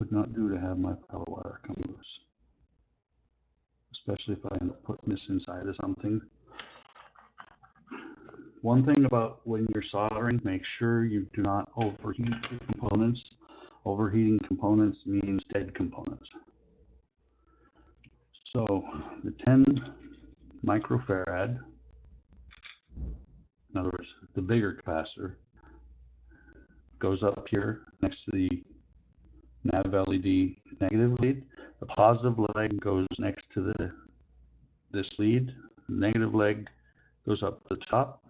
Would not do to have my power wire come loose, especially if I end up putting this inside of something. One thing about when you're soldering, make sure you do not overheat your components. Overheating components means dead components. So the 10 microfarad, in other words, the bigger capacitor, goes up here next to the nav LED negative lead. The positive leg goes next to this lead. The negative leg goes up the top.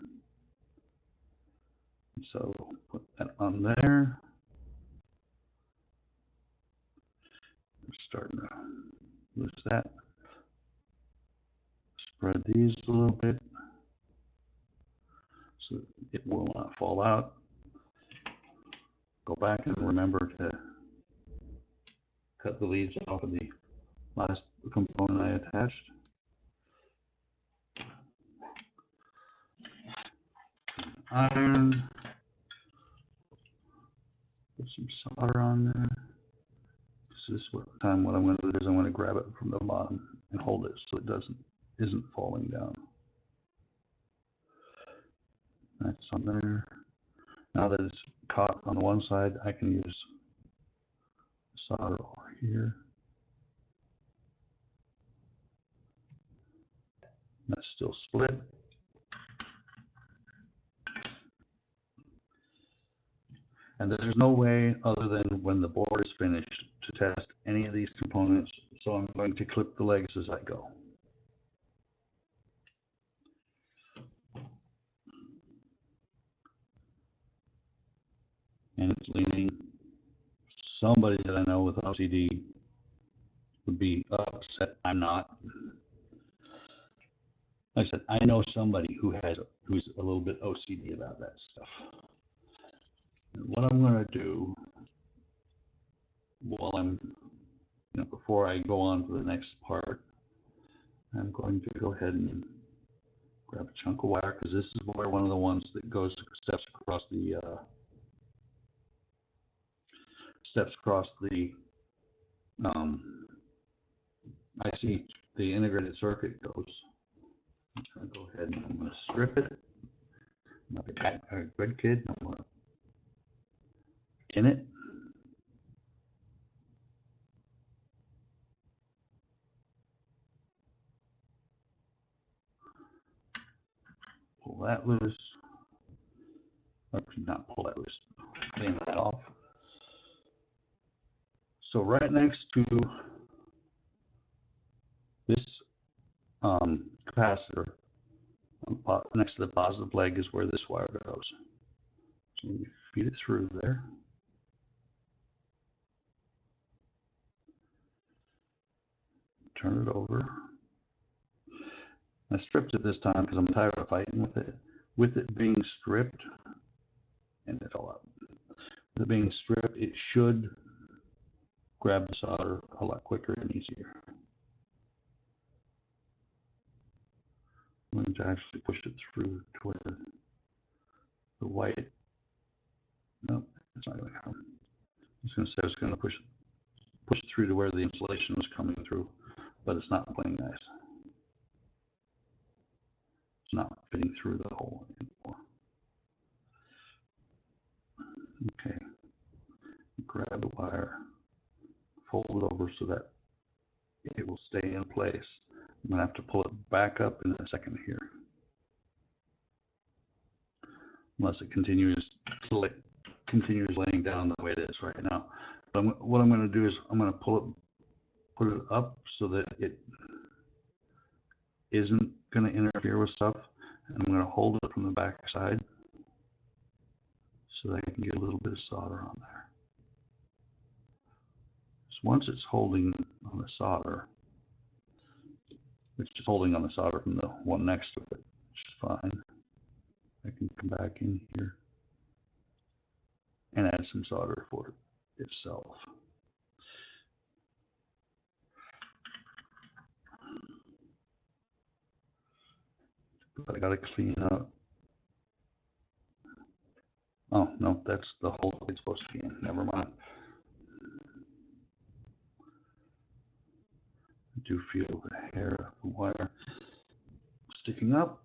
So put that on there. I'm starting to lose that. Spread these a little bit so it will not fall out. Go back and remember to cut the leads off of the last component I attached. Iron. Put some solder on there. So this time what I'm going to do is I'm going to grab it from the bottom and hold it so it isn't falling down. That's on there. Now that it's caught on the one side, I can use solder over here. That's still split. And there's no way other than when the board is finished to test any of these components, so I'm going to clip the legs as I go. And it's leaning. Somebody that I know with OCD would be upset. I'm not. Like I said, I know somebody who's a little bit OCD about that stuff. And what I'm going to do while before I go on to the next part, I'm going to go ahead and grab a chunk of wire, because this is where one of the ones that steps across the IC, the integrated circuit goes. I'm going to go ahead and I'm going to strip it. I'm a good kid. I'm going to pin it. Pull that loose. Or not pull that loose. Clean that off. So right next to this capacitor, next to the positive leg, is where this wire goes. So let me feed it through there. Turn it over. I stripped it this time because I'm tired of fighting with it. With it being stripped, and it fell out. With it being stripped, it should grab the solder a lot quicker and easier. I'm going to actually push it through to where the white. Nope, it's not going to come. I was going to say I was going to push it through to where the insulation was coming through, but it's not playing nice. It's not fitting through the hole anymore. Okay, grab the wire, fold it over so that it will stay in place. I'm going to have to pull it back up in a second here, unless it continues laying down the way it is right now. But what I'm going to do is I'm going to put it up so that it isn't going to interfere with stuff, and I'm going to hold it from the back side so that I can get a little bit of solder on there. So once it's holding on the solder, it's just holding on the solder from the one next to it, which is fine. I can come back in here and add some solder for it itself. But I got to clean up. Oh, no, that's the hole it's supposed to be in. Never mind. I do feel the hair of the wire sticking up.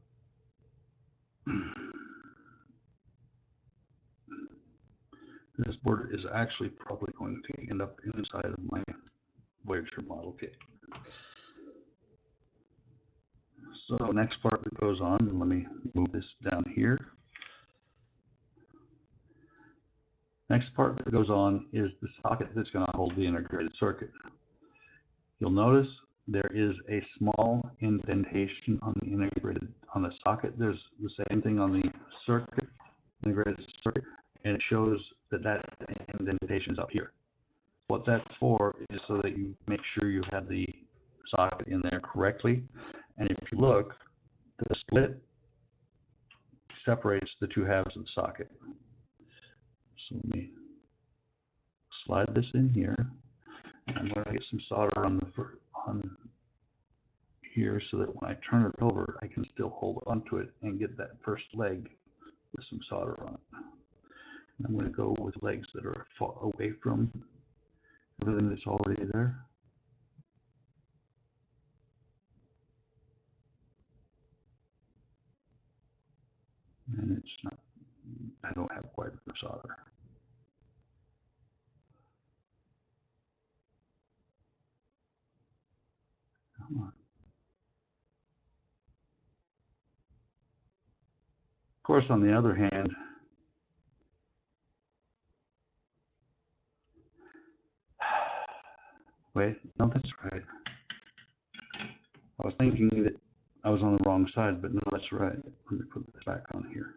This board is actually probably going to end up inside of my Voyager model kit. So next part that goes on, let me move this down here. Next part that goes on is the socket that's going to hold the integrated circuit. You'll notice there is a small indentation on the socket. There's the same thing on the circuit, integrated circuit, and it shows that indentation is up here. What that's for is so that you make sure you have the socket in there correctly. And if you look, the split separates the two halves of the socket. So let me slide this in here. I'm going to get some solder on here so that when I turn it over, I can still hold onto it and get that first leg with some solder on it. And I'm going to go with legs that are far away from everything that's already there. And it's not, I don't have quite enough solder. Come on. Of course, on the other hand, wait, no, that's right. I was thinking that I was on the wrong side, but no, that's right. Let me put this back on here.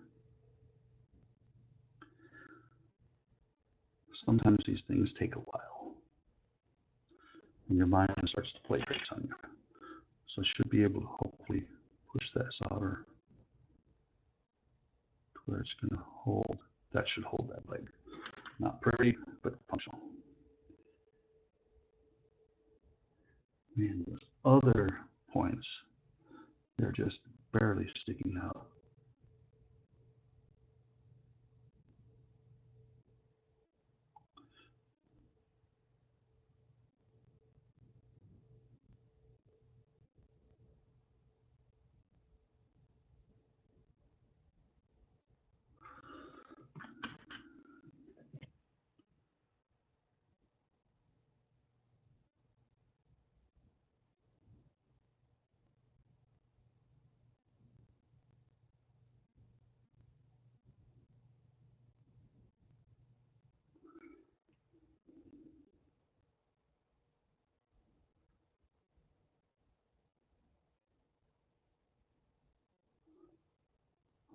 Sometimes these things take a while, and your mind starts to play tricks on you. So I should be able to hopefully push that solder to where it's going to hold. That should hold that leg. Not pretty, but functional. Man, those other points, they're just barely sticking out.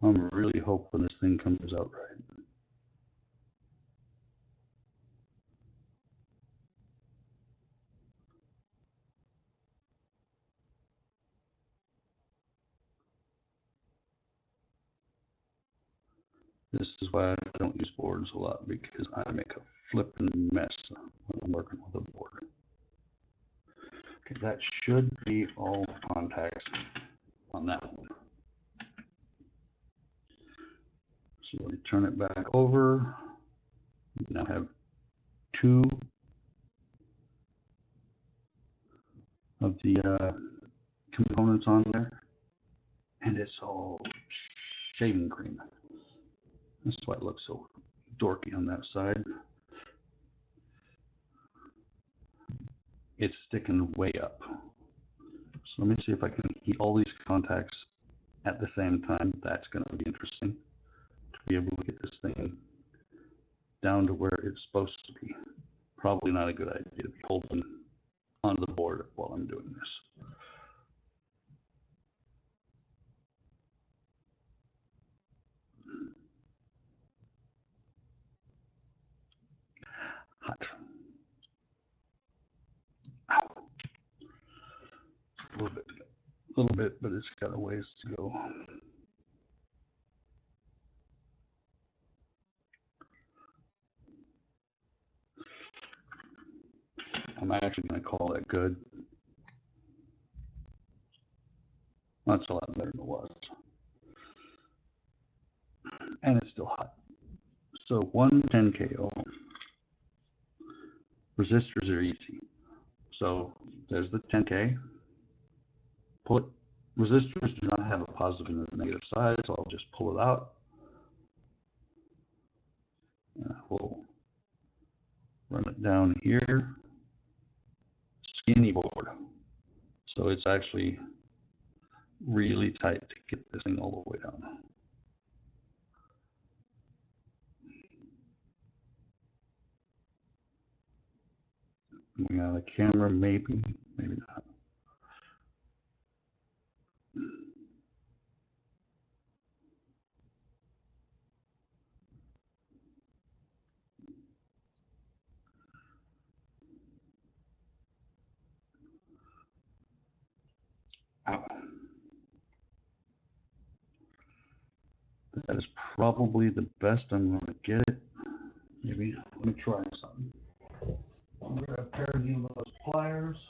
I'm really hoping this thing comes out right. This is why I don't use boards a lot, because I make a flipping mess when I'm working with a board. Okay, that should be all contacts on that one. So let me turn it back over. We now have two of the components on there, and it's all shaving cream. That's why it looks so dorky on that side. It's sticking way up. So let me see if I can heat all these contacts at the same time. That's going to be interesting to be able to get this thing down to where it's supposed to be. Probably not a good idea to be holding onto the board while I'm doing this. Hot. Ow. A little bit, but it's got a ways to go. I'm actually going to call that good. That's a lot better than it was. And it's still hot. So 110 KO. Resistors are easy. So there's the 10K. Pull it. Resistors do not have a positive and a negative side, so I'll just pull it out. And I will run it down here. Skinny board. So it's actually really tight to get this thing all the way down. We got a camera, maybe not. Ow. That is probably the best I'm going to get it. Maybe let me try something. I'm going to pair of those pliers.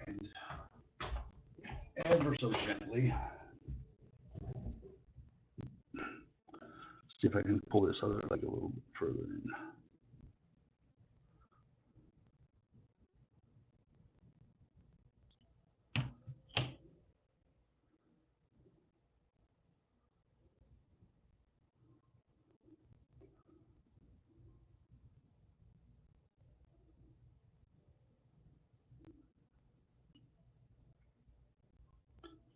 And ever so gently see if I can pull this other leg a little bit further in.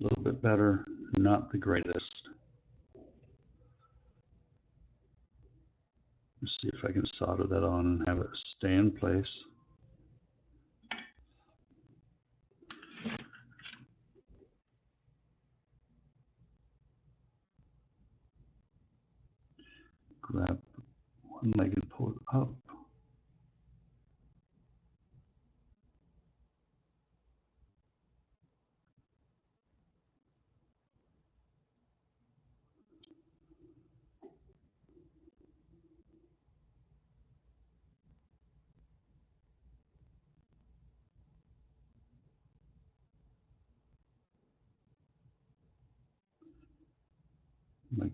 A little bit better, not the greatest. Let's see if I can solder that on and have it stay in place. Grab one leg and pull it up.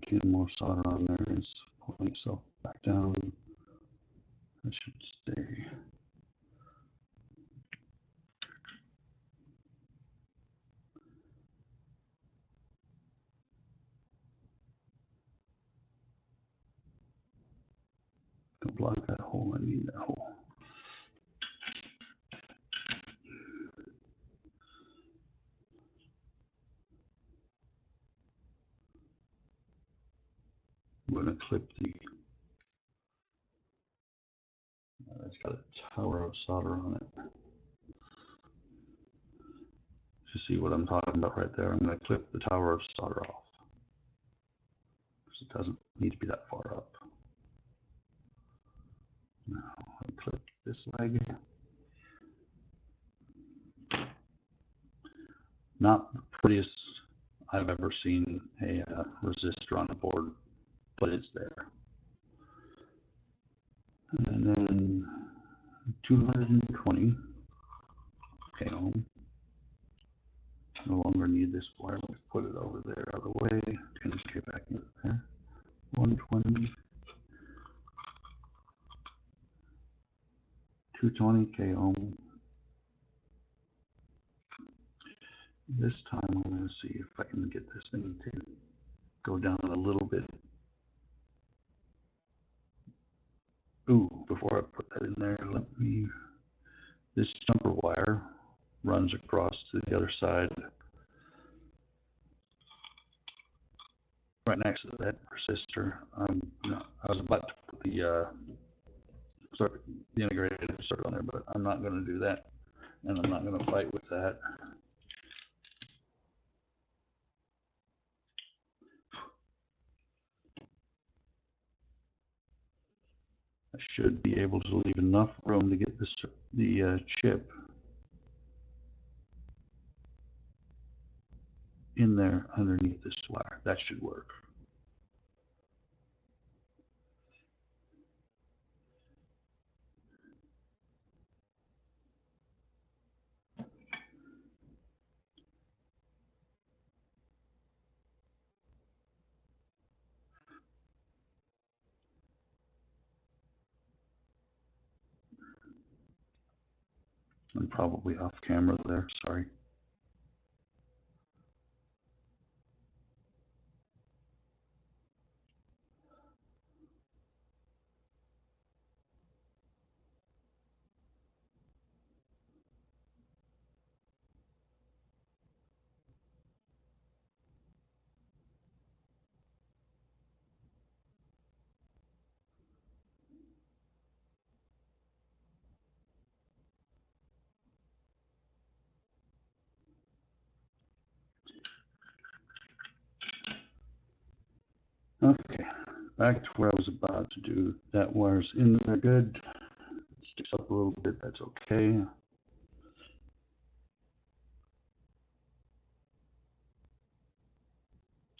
Getting more solder on there is pulling itself back down. That should stay. Don't block that hole. I need that hole. I'm going to clip the. That's got a tower of solder on it. You see what I'm talking about right there? I'm going to clip the tower of solder off because it doesn't need to be that far up. Now I clip this leg. Not the prettiest I've ever seen a resistor on a board, but it's there. And then 220 ohm. No longer need this wire. Let's put it over there out of the way. 10K back into there. 120. 220K ohm. This time I'm going to see if I can get this thing to go down a little bit. Ooh, before I put that in there, this jumper wire runs across to the other side, right next to that resistor. I was about to put the integrated circuit on there, but I'm not going to do that, and I'm not going to fight with that. I should be able to leave enough room to get the chip in there underneath this wire. That should work. I'm probably off camera there, sorry. Okay, back to where I was about to do. That wire's in there good. It sticks up a little bit, that's okay.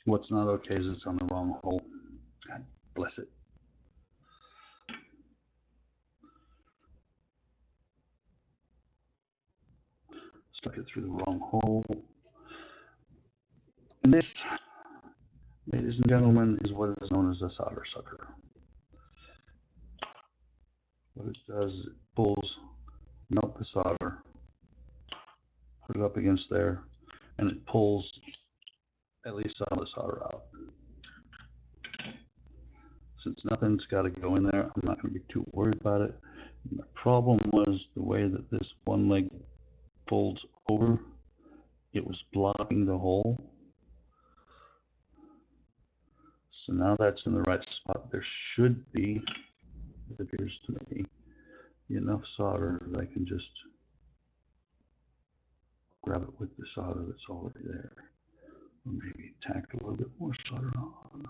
What's not okay is it's on the wrong hole. God bless it. Stuck it through the wrong hole. And this, ladies and gentlemen, is what is known as a solder sucker. What it does is it pulls, melt the solder, put it up against there, and it pulls at least some of the solder out. Since nothing's got to go in there, I'm not going to be too worried about it. And the problem was the way that this one leg folds over, it was blocking the hole. So now that's in the right spot. There should be, it appears to me, enough solder that I can just grab it with the solder that's already there. Or maybe tack a little bit more solder on.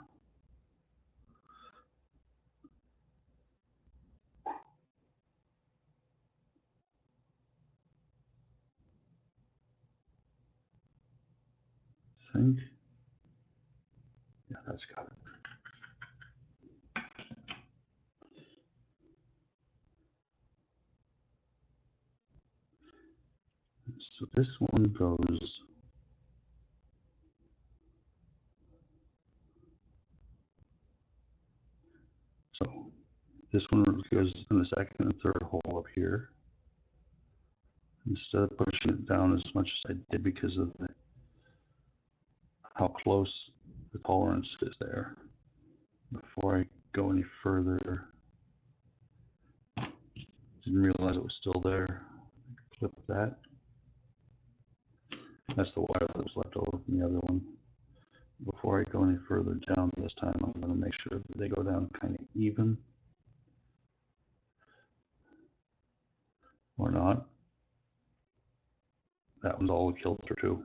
I think. Yeah, that's got it. So this one goes, so this one goes in the second and third hole up here. Instead of pushing it down as much as I did because of how close the tolerance is there. Before I go any further, didn't realize it was still there. Clip that. That's the wire that was left over from the other one. Before I go any further down this time, I'm going to make sure that they go down kind of even. Or not. That one's all a kilter too.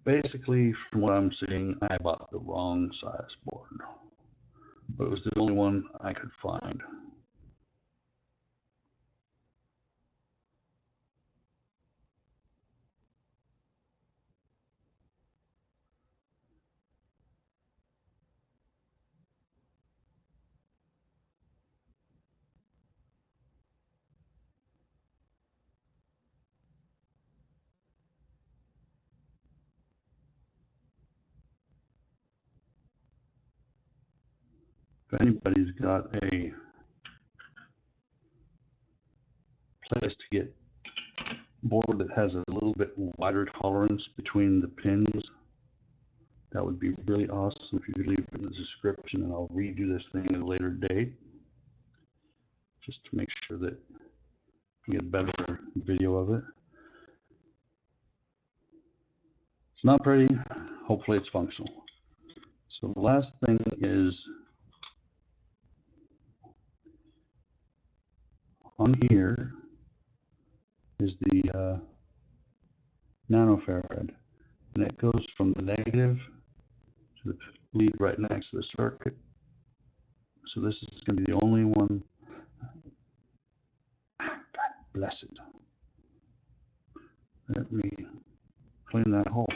Basically, from what I'm seeing, I bought the wrong size board. But it was the only one I could find. If anybody's got a place to get board that has a little bit wider tolerance between the pins, that would be really awesome if you could leave it in the description, and I'll redo this thing at a later date just to make sure that you get a better video of it. It's not pretty, hopefully it's functional. So the last thing is on here is the nanofarad, and it goes from the negative to the lead right next to the circuit. So this is going to be the only one. God bless it. Let me clean that hole.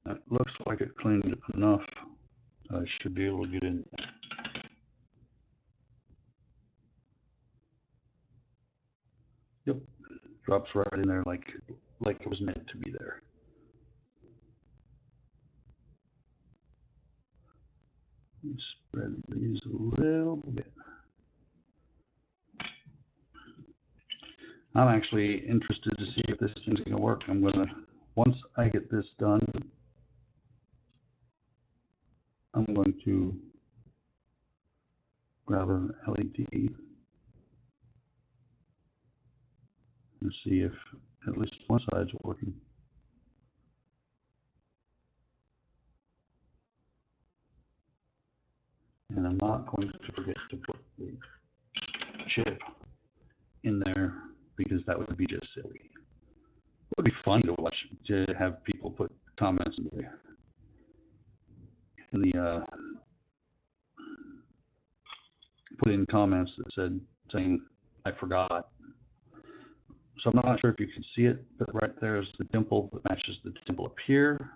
That looks like it cleaned it enough. I should be able to get in. Yep, drops right in there like it was meant to be there. Spread these a little bit. I'm actually interested to see if this thing's going to work. Once I get this done, I'm going to grab an LED and see if at least one side's working. I'm not going to forget to put the chip in there because that would be just silly. It would be fun to watch, to have people put comments in the put in comments that saying I forgot. So I'm not sure if you can see it, but right there is the dimple that matches the dimple up here.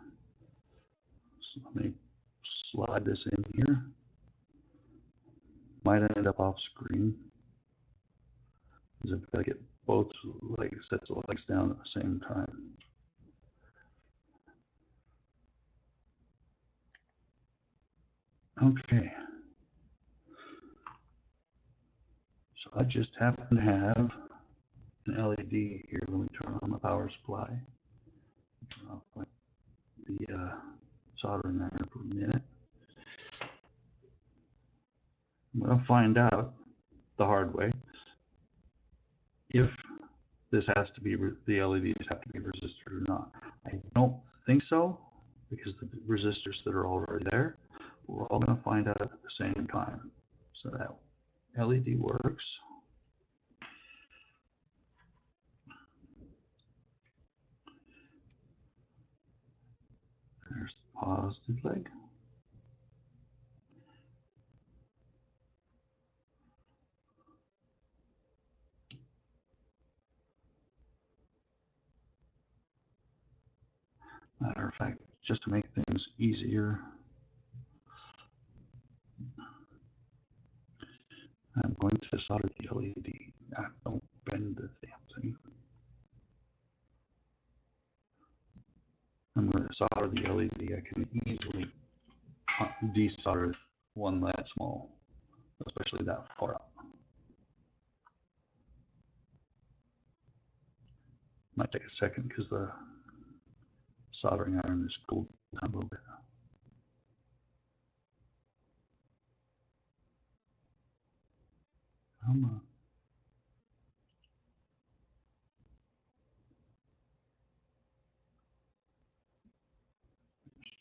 So let me slide this in here. Might end up off screen because I've got to get both sets of legs down at the same time. Okay. So I just happen to have an LED here. Let me turn on the power supply. Turn off the soldering iron for a minute. I'm going to find out the hard way if this has to be, the LEDs have to be resistor or not. I don't think so, because the resistors that are already there, we're all going to find out at the same time. So that LED works. There's the positive leg. Matter of fact, just to make things easier, I'm going to solder the LED. Don't bend the damn thing. I'm going to solder the LED. I can easily desolder one that small, especially that far up. Might take a second because the soldering iron is cooled down a little bit. Come on.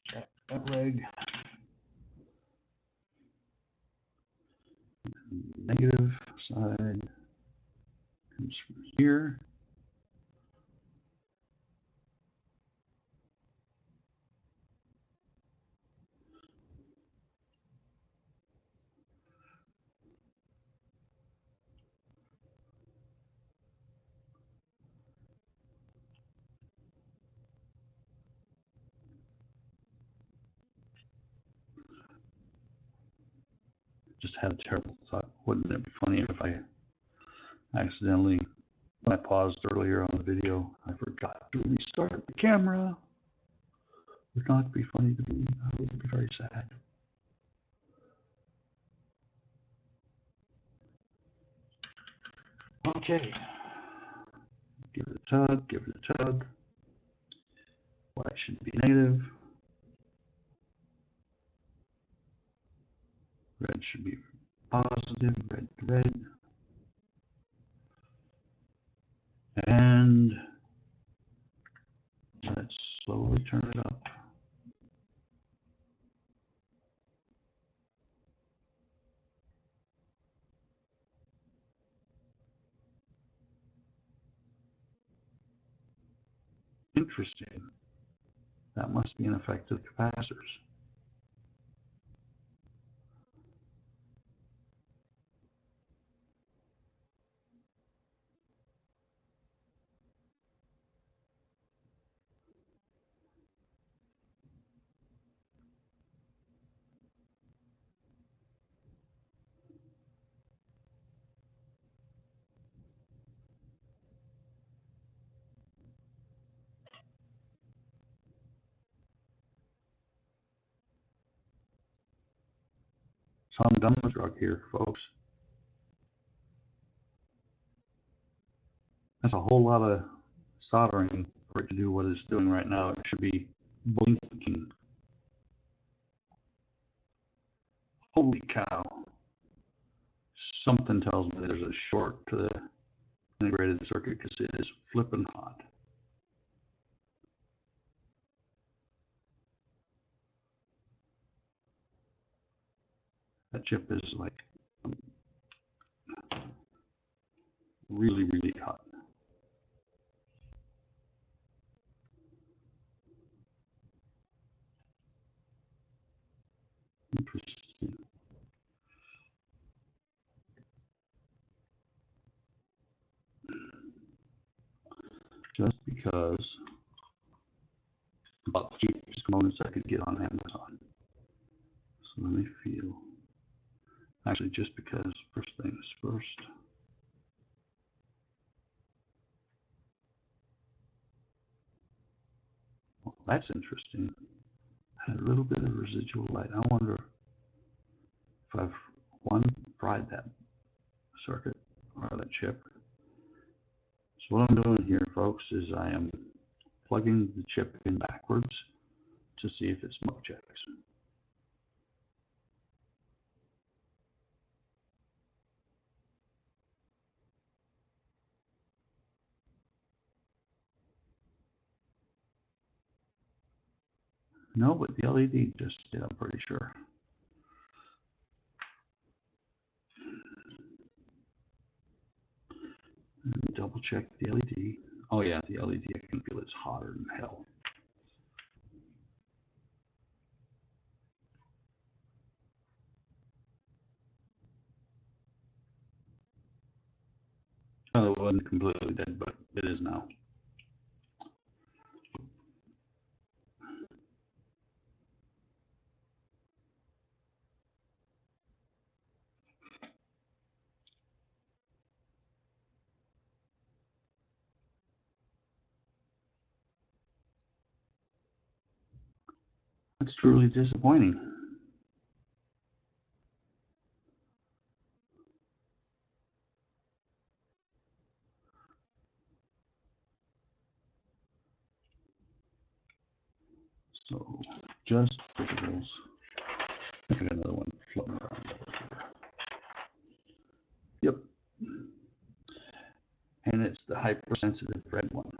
Check that leg. Negative side comes from here. Just had a terrible thought. Wouldn't it be funny if I accidentally, when I paused earlier on the video, I forgot to restart the camera? Would not be funny to me. I would be very sad. Okay. Give it a tug, give it a tug. White should be negative. Red should be positive, red to red. And let's slowly turn it up. Interesting. That must be an effect of capacitors. So I'm dumbstruck here, folks. That's a whole lot of soldering for it to do what it's doing right now. It should be blinking. Holy cow. Something tells me there's a short to the integrated circuit because it is flipping hot. that chip is like really, really hot. Interesting. Just because about the cheapest components I could get on Amazon. So let me feel. Actually, just because first things first. Well, that's interesting. Had a little bit of residual light. I wonder if I've fried that circuit or that chip. So what I'm doing here, folks, is I am plugging the chip in backwards to see if it smoke checks. No, but the LED just did, I'm pretty sure. Double check the LED. Oh yeah, the LED, I can feel it's hotter than hell. Well, it wasn't completely dead, but it is now. That's truly disappointing. So, just visuals. I got another one floating around over here. Yep. And it's the hypersensitive red one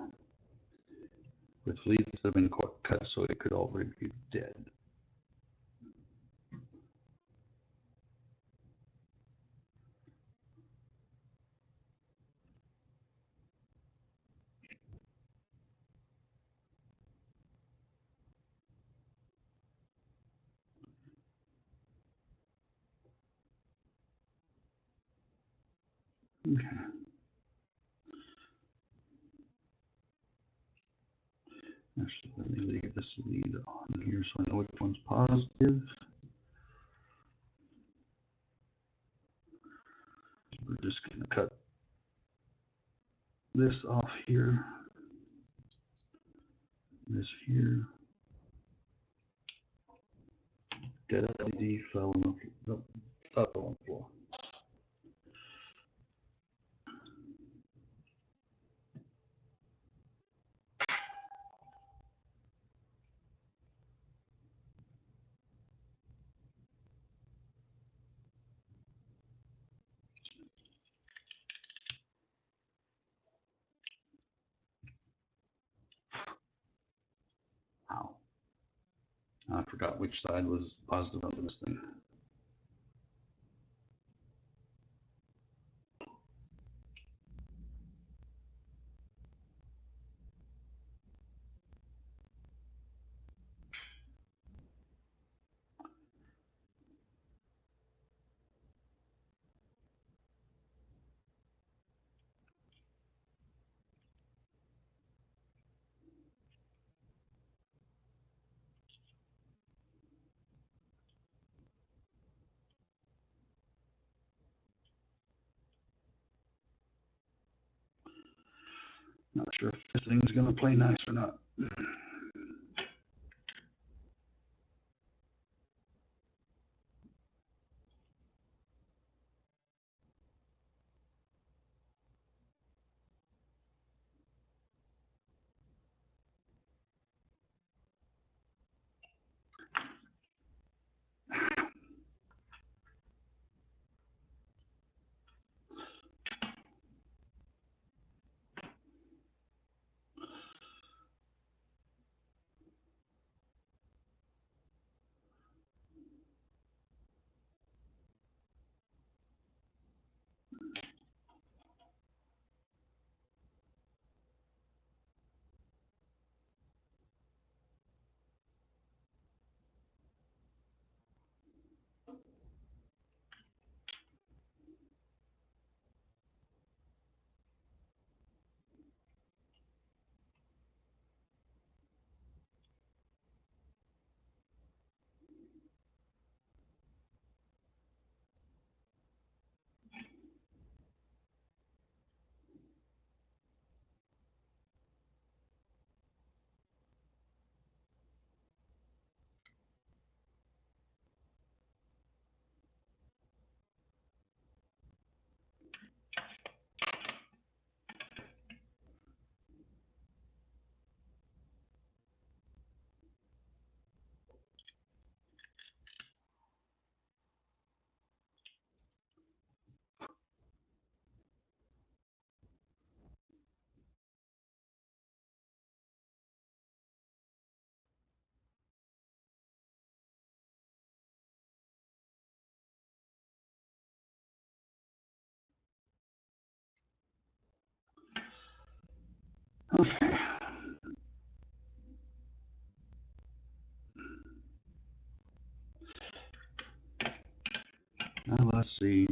with leads that have been cut so it could already be dead. Okay. Actually, let me leave this lead on here so I know which one's positive. We're just going to cut this off here, this here. Dead LED fell on the floor. Nope, fell on the floor. Ow. I forgot which side was positive on this thing. Not sure if this thing's going to play nice or not. Okay. Now let's see.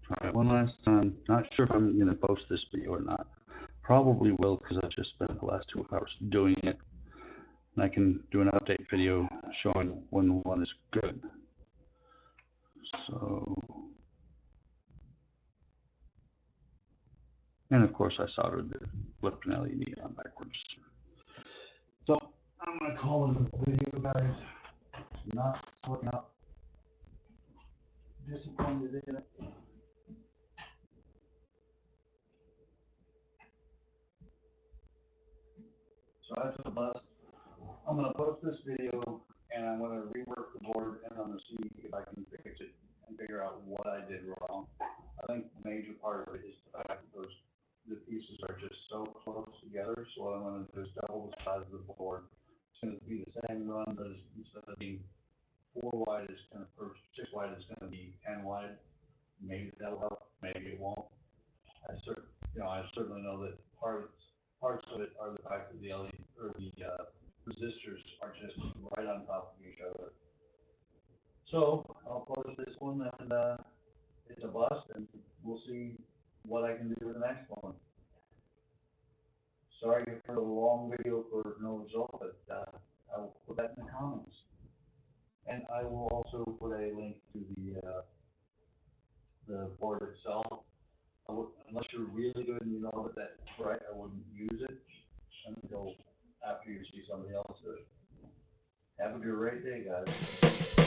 Try it one last time. Not sure if I'm going to post this video or not. Probably will because I've just spent the last 2 hours doing it. And I can do an update video showing when one is good. So, and of course I soldered the flipping LED on backwards. So I'm going to call it a video, guys. It's not working out. Disappointed in it. So that's a bust. I'm gonna post this video and I'm gonna rework the board and I'm gonna see if I can fix it and figure out what I did wrong. I think the major part of it is the fact that the pieces are just so close together. So what I'm gonna do is double the size of the board. It's gonna be the same run, but instead of being 4 wide, or 6 wide, it's gonna be 10 wide. Maybe that'll help, maybe it won't. I certainly know that parts of it are the fact that the LED or the resistors are just right on top of each other. So I'll close this one and it's a bust, and we'll see what I can do with the next one. Sorry for the long video for no result, but I will put that in the comments. And I will also put a link to the board itself. Unless you're really good and you know that's right, I wouldn't use it until after you see somebody else do it. Have a great day, guys.